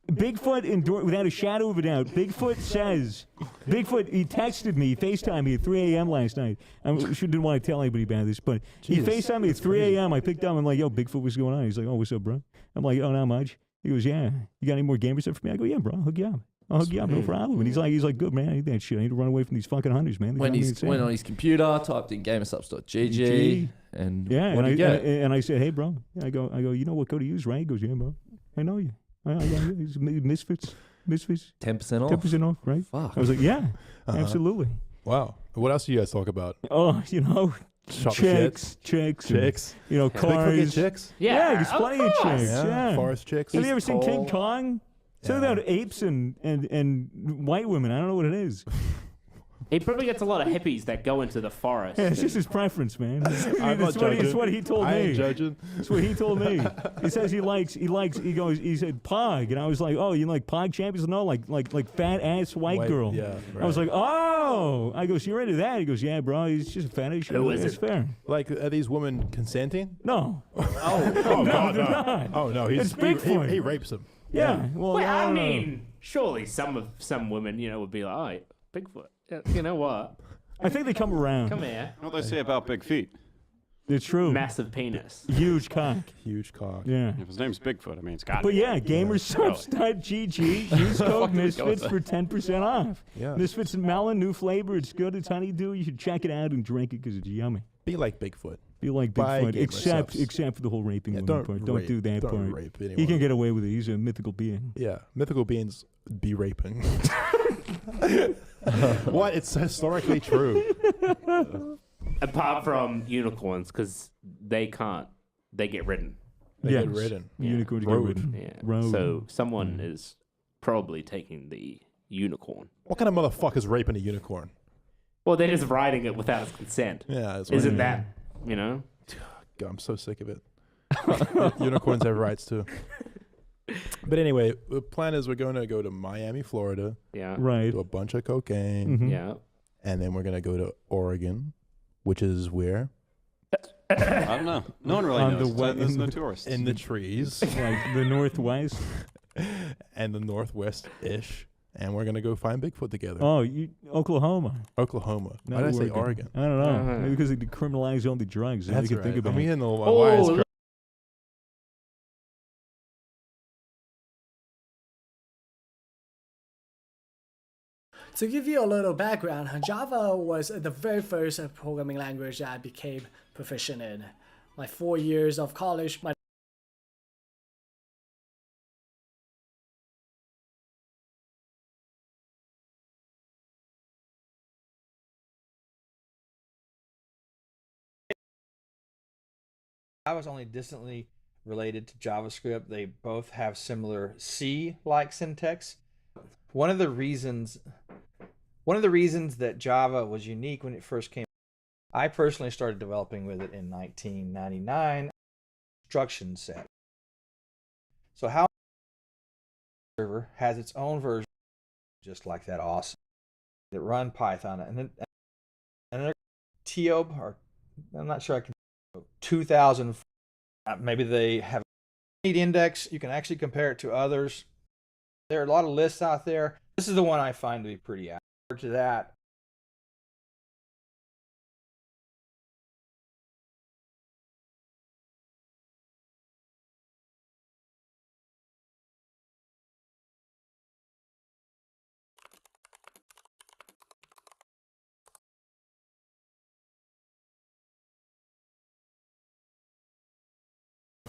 Speaker 2: Without a shadow of a doubt, Bigfoot says, he texted me, FaceTimed me at 3 a.m. last night. I didn't want to tell anybody about this, but he
Speaker 1: Jesus,
Speaker 2: FaceTimed me at 3 a.m. I picked up, I'm like, yo, Bigfoot, what's going on? He's like, oh, what's up, bro? I'm like, oh, not much. He goes, yeah. You got any more gamer stuff for me? I go, yeah, bro, I'll hook you up. I'll hook you up, no problem. And he's like, good, man, I need that shit. I need to run away from these fucking hunters, man. They
Speaker 5: When
Speaker 2: drive me
Speaker 5: he
Speaker 2: insane."
Speaker 5: went on his computer, typed in gamerstops.gg, and
Speaker 2: Yeah,
Speaker 5: what did you get?
Speaker 2: and I said, hey, bro. I go, you know what code to use, right? He goes, yeah, bro. I know you. I got you. It's Misfits. Misfits?
Speaker 5: 10% off.
Speaker 2: 10% off, right?
Speaker 5: Fuck.
Speaker 2: I was like, yeah, absolutely.
Speaker 1: Wow. What else do you guys talk about?
Speaker 2: Oh,
Speaker 1: Chocolate
Speaker 2: chicks, and,
Speaker 1: Chicks.
Speaker 2: cars.
Speaker 1: Bigfoot get chicks?
Speaker 2: Yeah, there's plenty of chicks. Yeah.
Speaker 1: Forest chicks.
Speaker 2: Have you ever seen King
Speaker 4: tall.
Speaker 2: Kong? Something about apes and white women. I don't know what it is.
Speaker 4: He probably gets a lot of hippies that go into the forest.
Speaker 2: Yeah, it's just his preference, man.
Speaker 1: I'm not judging.
Speaker 2: It's what he told
Speaker 1: I
Speaker 2: me.
Speaker 1: ain't judging.
Speaker 2: That's what he told me. He says he said Pog, and I was like, oh, you like Pog champions? No, like fat ass white girl.
Speaker 1: Yeah.
Speaker 2: I was like, oh. I goes, you're into that? He goes, yeah, bro. He's just a fetish.
Speaker 4: Who is
Speaker 2: It's
Speaker 4: it?
Speaker 2: fair.
Speaker 1: Like, are these women consenting?
Speaker 2: No.
Speaker 1: Oh,
Speaker 2: No, they're not.
Speaker 1: Oh, no.
Speaker 2: It's Bigfoot.
Speaker 1: He rapes them.
Speaker 2: Yeah. Well,
Speaker 4: Well, I
Speaker 2: don't know.
Speaker 4: mean, surely some women, would be like, all right, Bigfoot. Yeah, you know what?
Speaker 2: I think they come around.
Speaker 4: Come here.
Speaker 3: What do they say about big feet?
Speaker 2: It's true.
Speaker 4: Massive penis.
Speaker 2: Huge cock.
Speaker 1: Huge cock.
Speaker 2: Yeah.
Speaker 3: If his name's Bigfoot, I mean, it's got to
Speaker 2: But
Speaker 3: be.
Speaker 2: yeah, gamersubs.gg. Use code Misfits for 10% off.
Speaker 1: Yeah.
Speaker 2: Misfits and melon, new flavor. It's good. It's honeydew. You should check it out and drink it because it's yummy.
Speaker 1: Be like Bigfoot.
Speaker 2: Be like
Speaker 1: Buy
Speaker 2: Bigfoot,
Speaker 1: Gamer
Speaker 2: except
Speaker 1: Subs.
Speaker 2: for the whole raping
Speaker 1: Yeah,
Speaker 2: woman part. Don't
Speaker 1: rape-
Speaker 2: do that
Speaker 1: don't
Speaker 2: part.
Speaker 1: rape anyone.
Speaker 2: He can get away with it. He's a mythical being.
Speaker 1: Yeah. Mythical beings be raping. What? It's historically true.
Speaker 4: Apart from unicorns, because they can't. They get ridden.
Speaker 1: They
Speaker 2: Yes.
Speaker 1: get ridden.
Speaker 2: The unicorn to get
Speaker 1: Road.
Speaker 2: ridden.
Speaker 4: Yeah.
Speaker 2: Road.
Speaker 4: So someone is probably taking the unicorn.
Speaker 1: What kind of motherfucker's raping a unicorn?
Speaker 4: Well, they're just riding it without its consent.
Speaker 1: Yeah. That's what I
Speaker 4: Isn't
Speaker 1: mean.
Speaker 4: that,
Speaker 1: God, I'm so sick of it. Unicorns have rights too. But anyway, the plan is we're going to go to Miami, Florida,
Speaker 4: Yeah.
Speaker 2: Right.
Speaker 1: do a bunch of cocaine,
Speaker 2: Mhm.
Speaker 4: Yeah.
Speaker 1: and then we're going to go to Oregon, which is where?
Speaker 3: I don't know. No one really
Speaker 2: On
Speaker 3: knows.
Speaker 2: the
Speaker 3: There's no
Speaker 2: in-
Speaker 3: tourists.
Speaker 1: In the trees
Speaker 2: Like the Northwest.
Speaker 1: and the Northwest-ish. And we're going to go find Bigfoot together.
Speaker 2: Oh, Oklahoma.
Speaker 1: Oklahoma.
Speaker 2: Not
Speaker 1: Why did I say Oregon?
Speaker 2: I don't know.
Speaker 4: Uh-huh.
Speaker 2: Maybe because they decriminalize all the drugs. That's
Speaker 1: That's
Speaker 2: you
Speaker 1: right.
Speaker 2: can think about.
Speaker 1: I'm
Speaker 2: it.
Speaker 1: getting the
Speaker 4: Oh,
Speaker 1: wise.
Speaker 4: look-
Speaker 6: To give you a little background, Java was the very first programming language that I became proficient in. My 4 years of college, my
Speaker 7: Java is only distantly related to JavaScript. They both have similar C-like syntax. One of the reasons that Java was unique when it first came, I personally started developing with it in 1999. Instruction set. So how server has its own version, just like that, awesome, that run Python, and then TOB, or I'm not sure I can. 2000, maybe they have a neat index. You can actually compare it to others. There are a lot of lists out there. This is the one I find to be pretty accurate to that.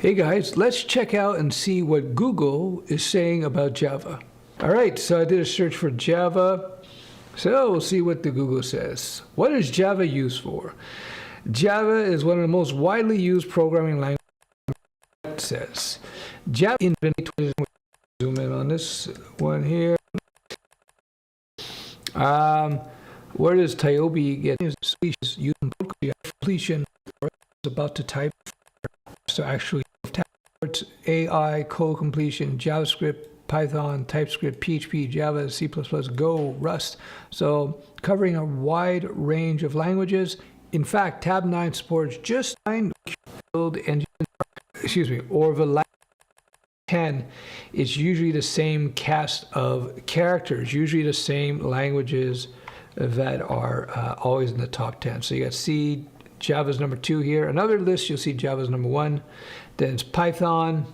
Speaker 8: Hey guys, let's check out and see what Google is saying about Java. All right, so I did a search for Java. So we'll see what the Google says. What is Java used for? Java is one of the most widely used programming languages. It says Java invented. Zoom in on this one here. Where does Tyobe get his species using completion? About to type. So actually, AI, code completion, JavaScript, Python, TypeScript, PHP, Java, C++, Go, Rust. So covering a wide range of languages. In fact, Tab 9 supports just 9 build engine, or 10 is usually the same cast of characters, usually the same languages that are always in the top 10. So you got C, Java's number 2 here. Another list, you'll see Java's number 1. Then it's Python,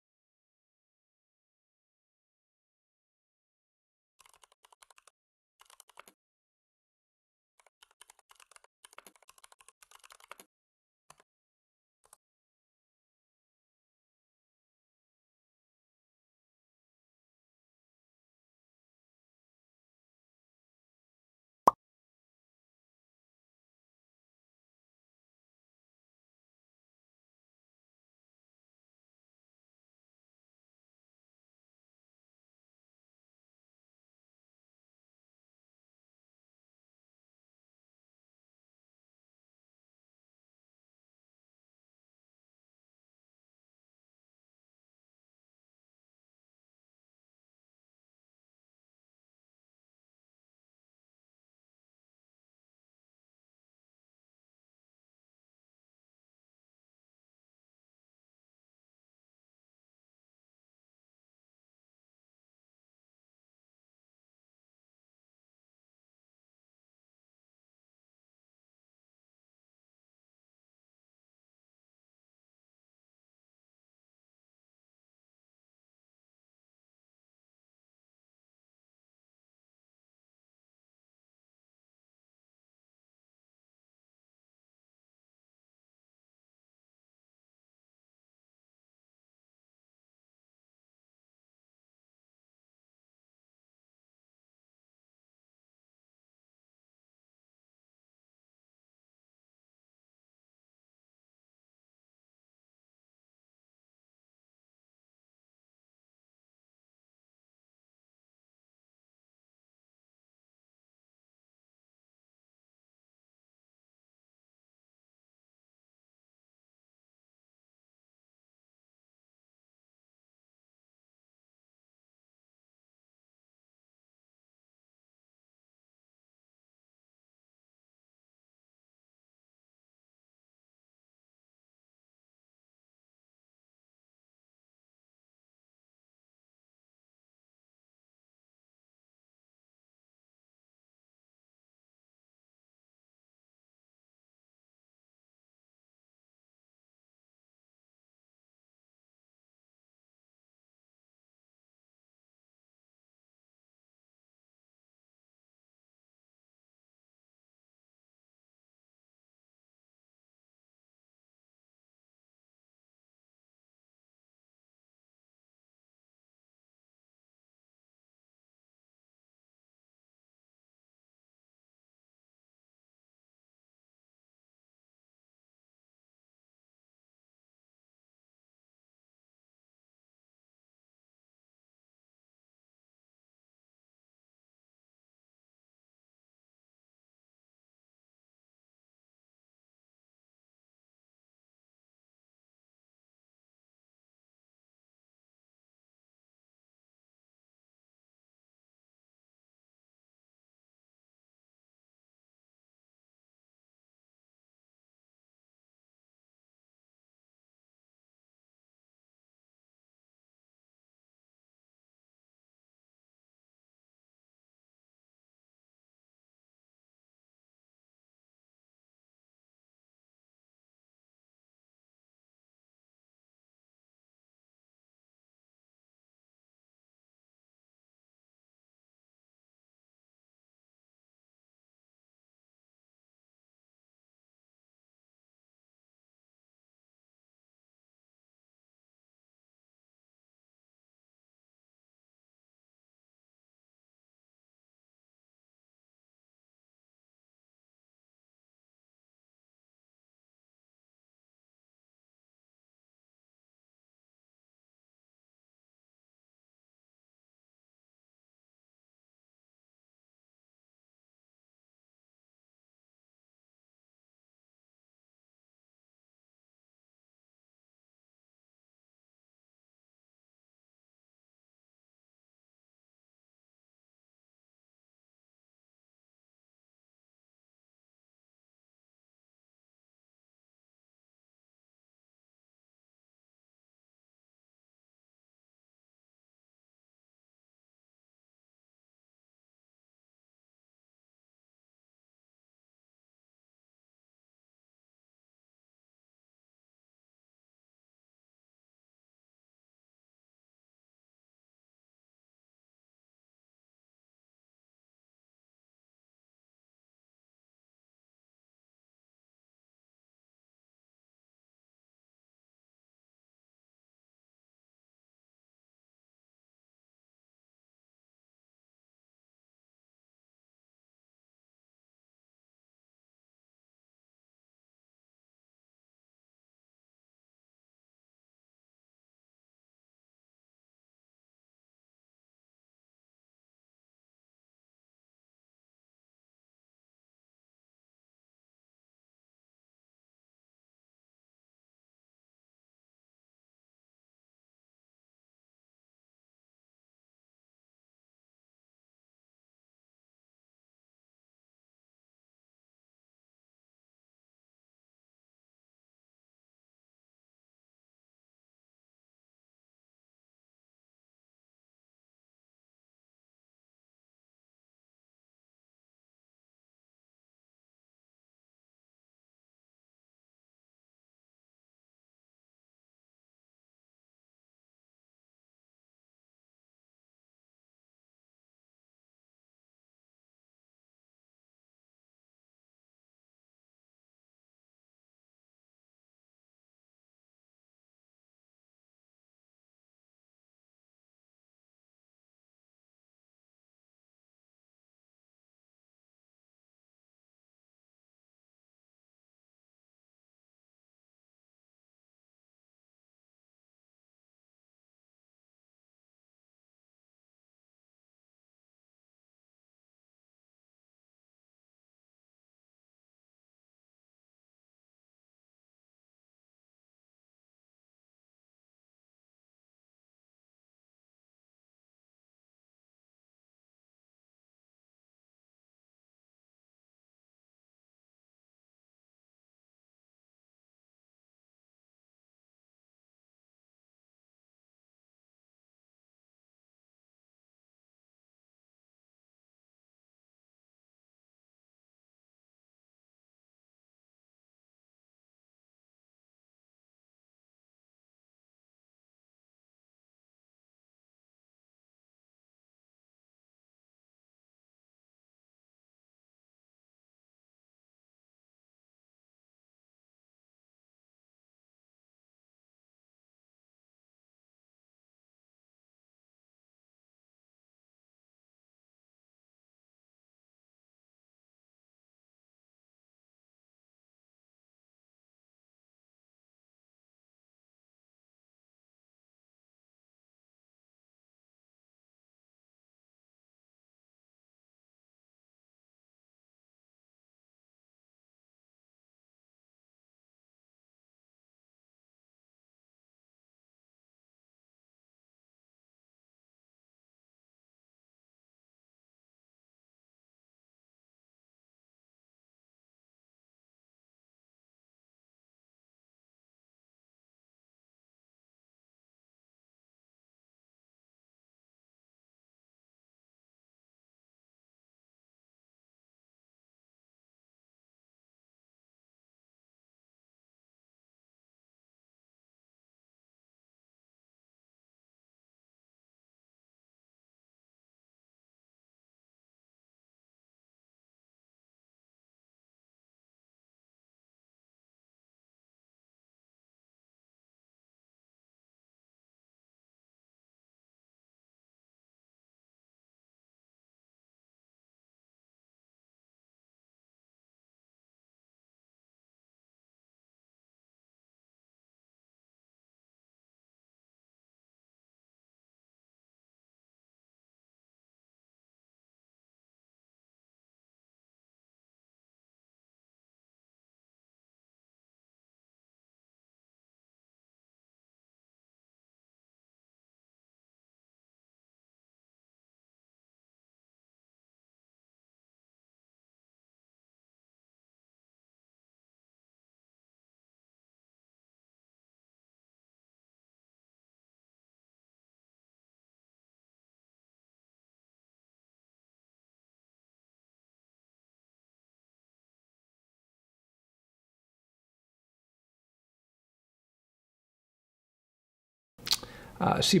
Speaker 8: C++,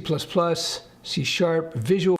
Speaker 8: C Sharp, Visual.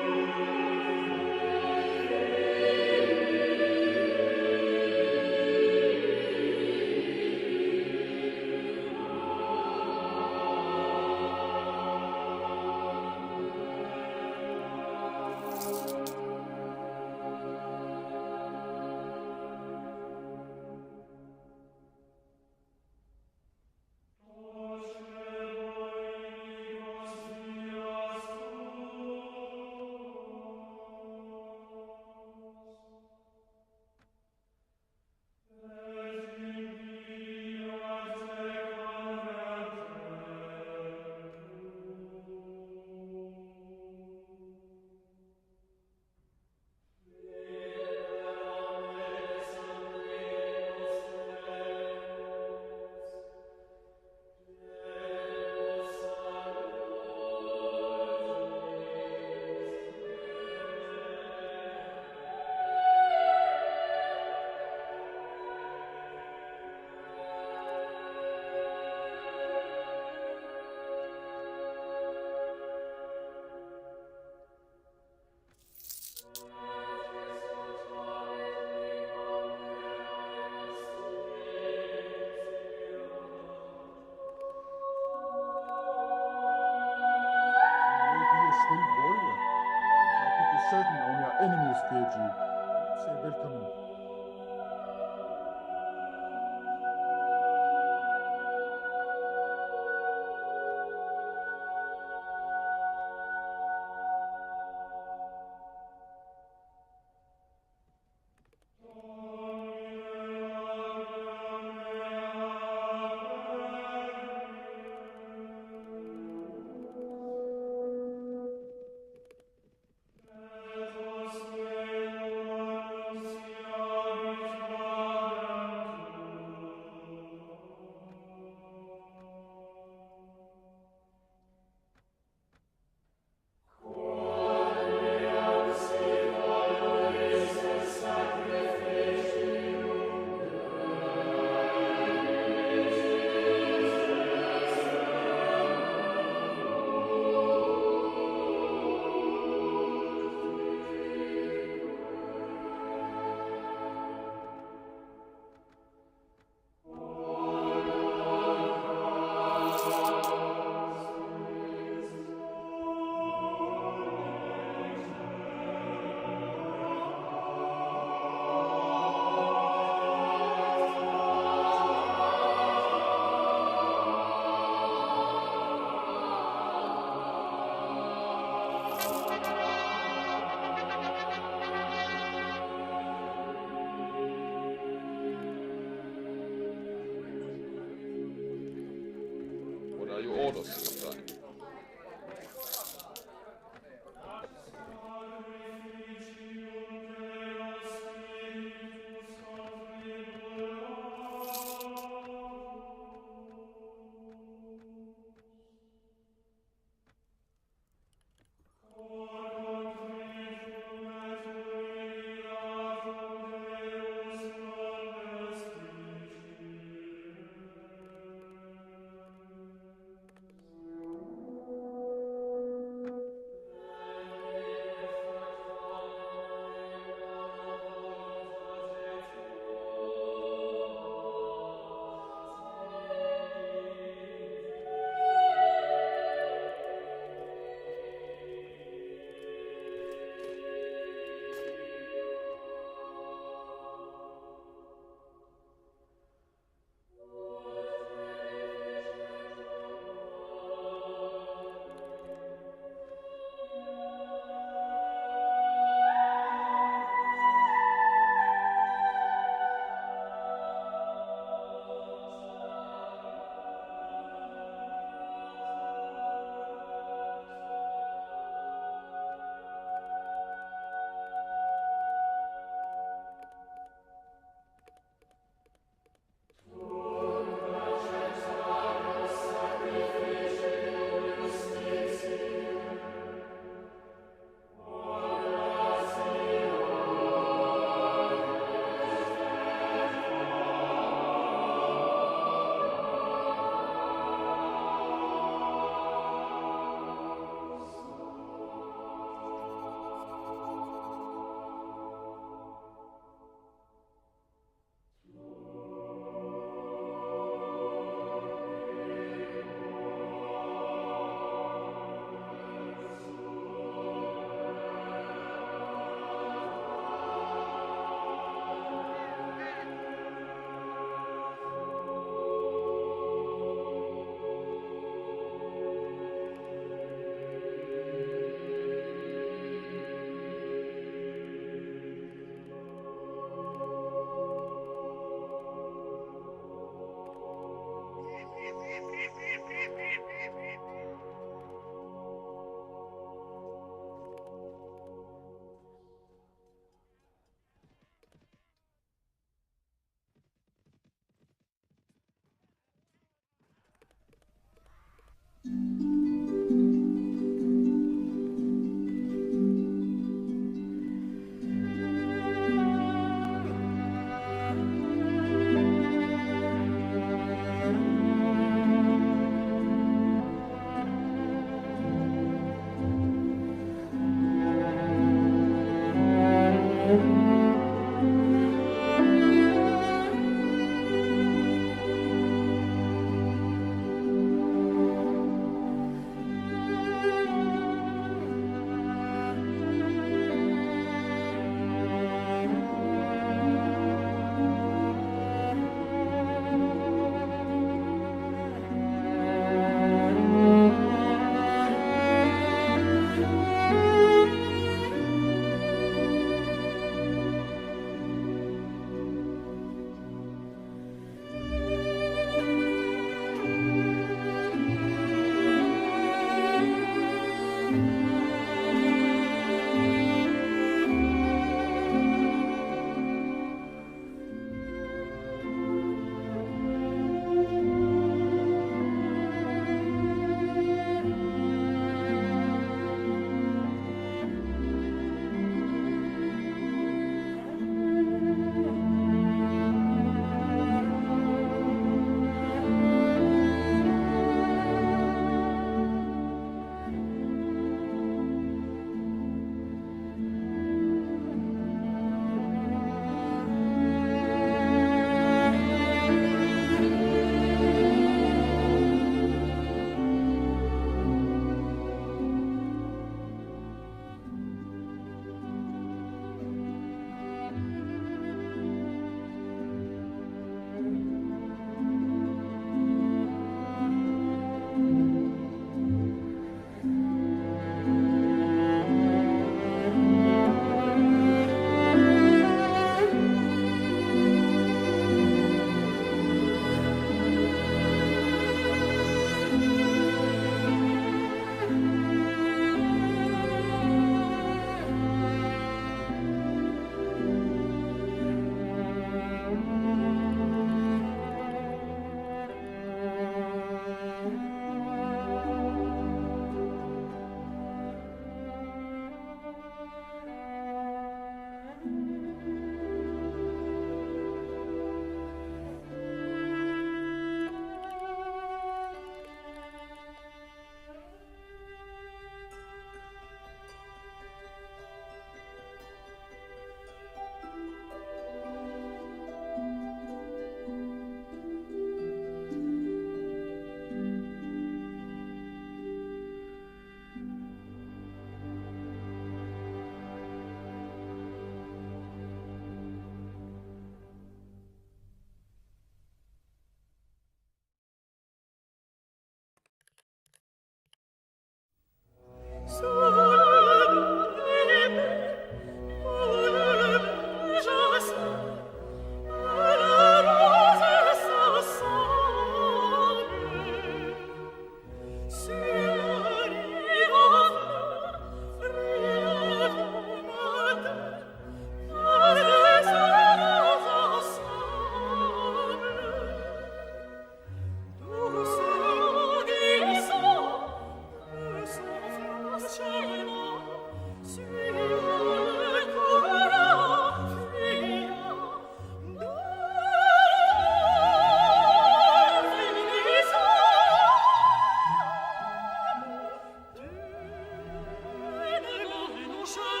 Speaker 9: Ocean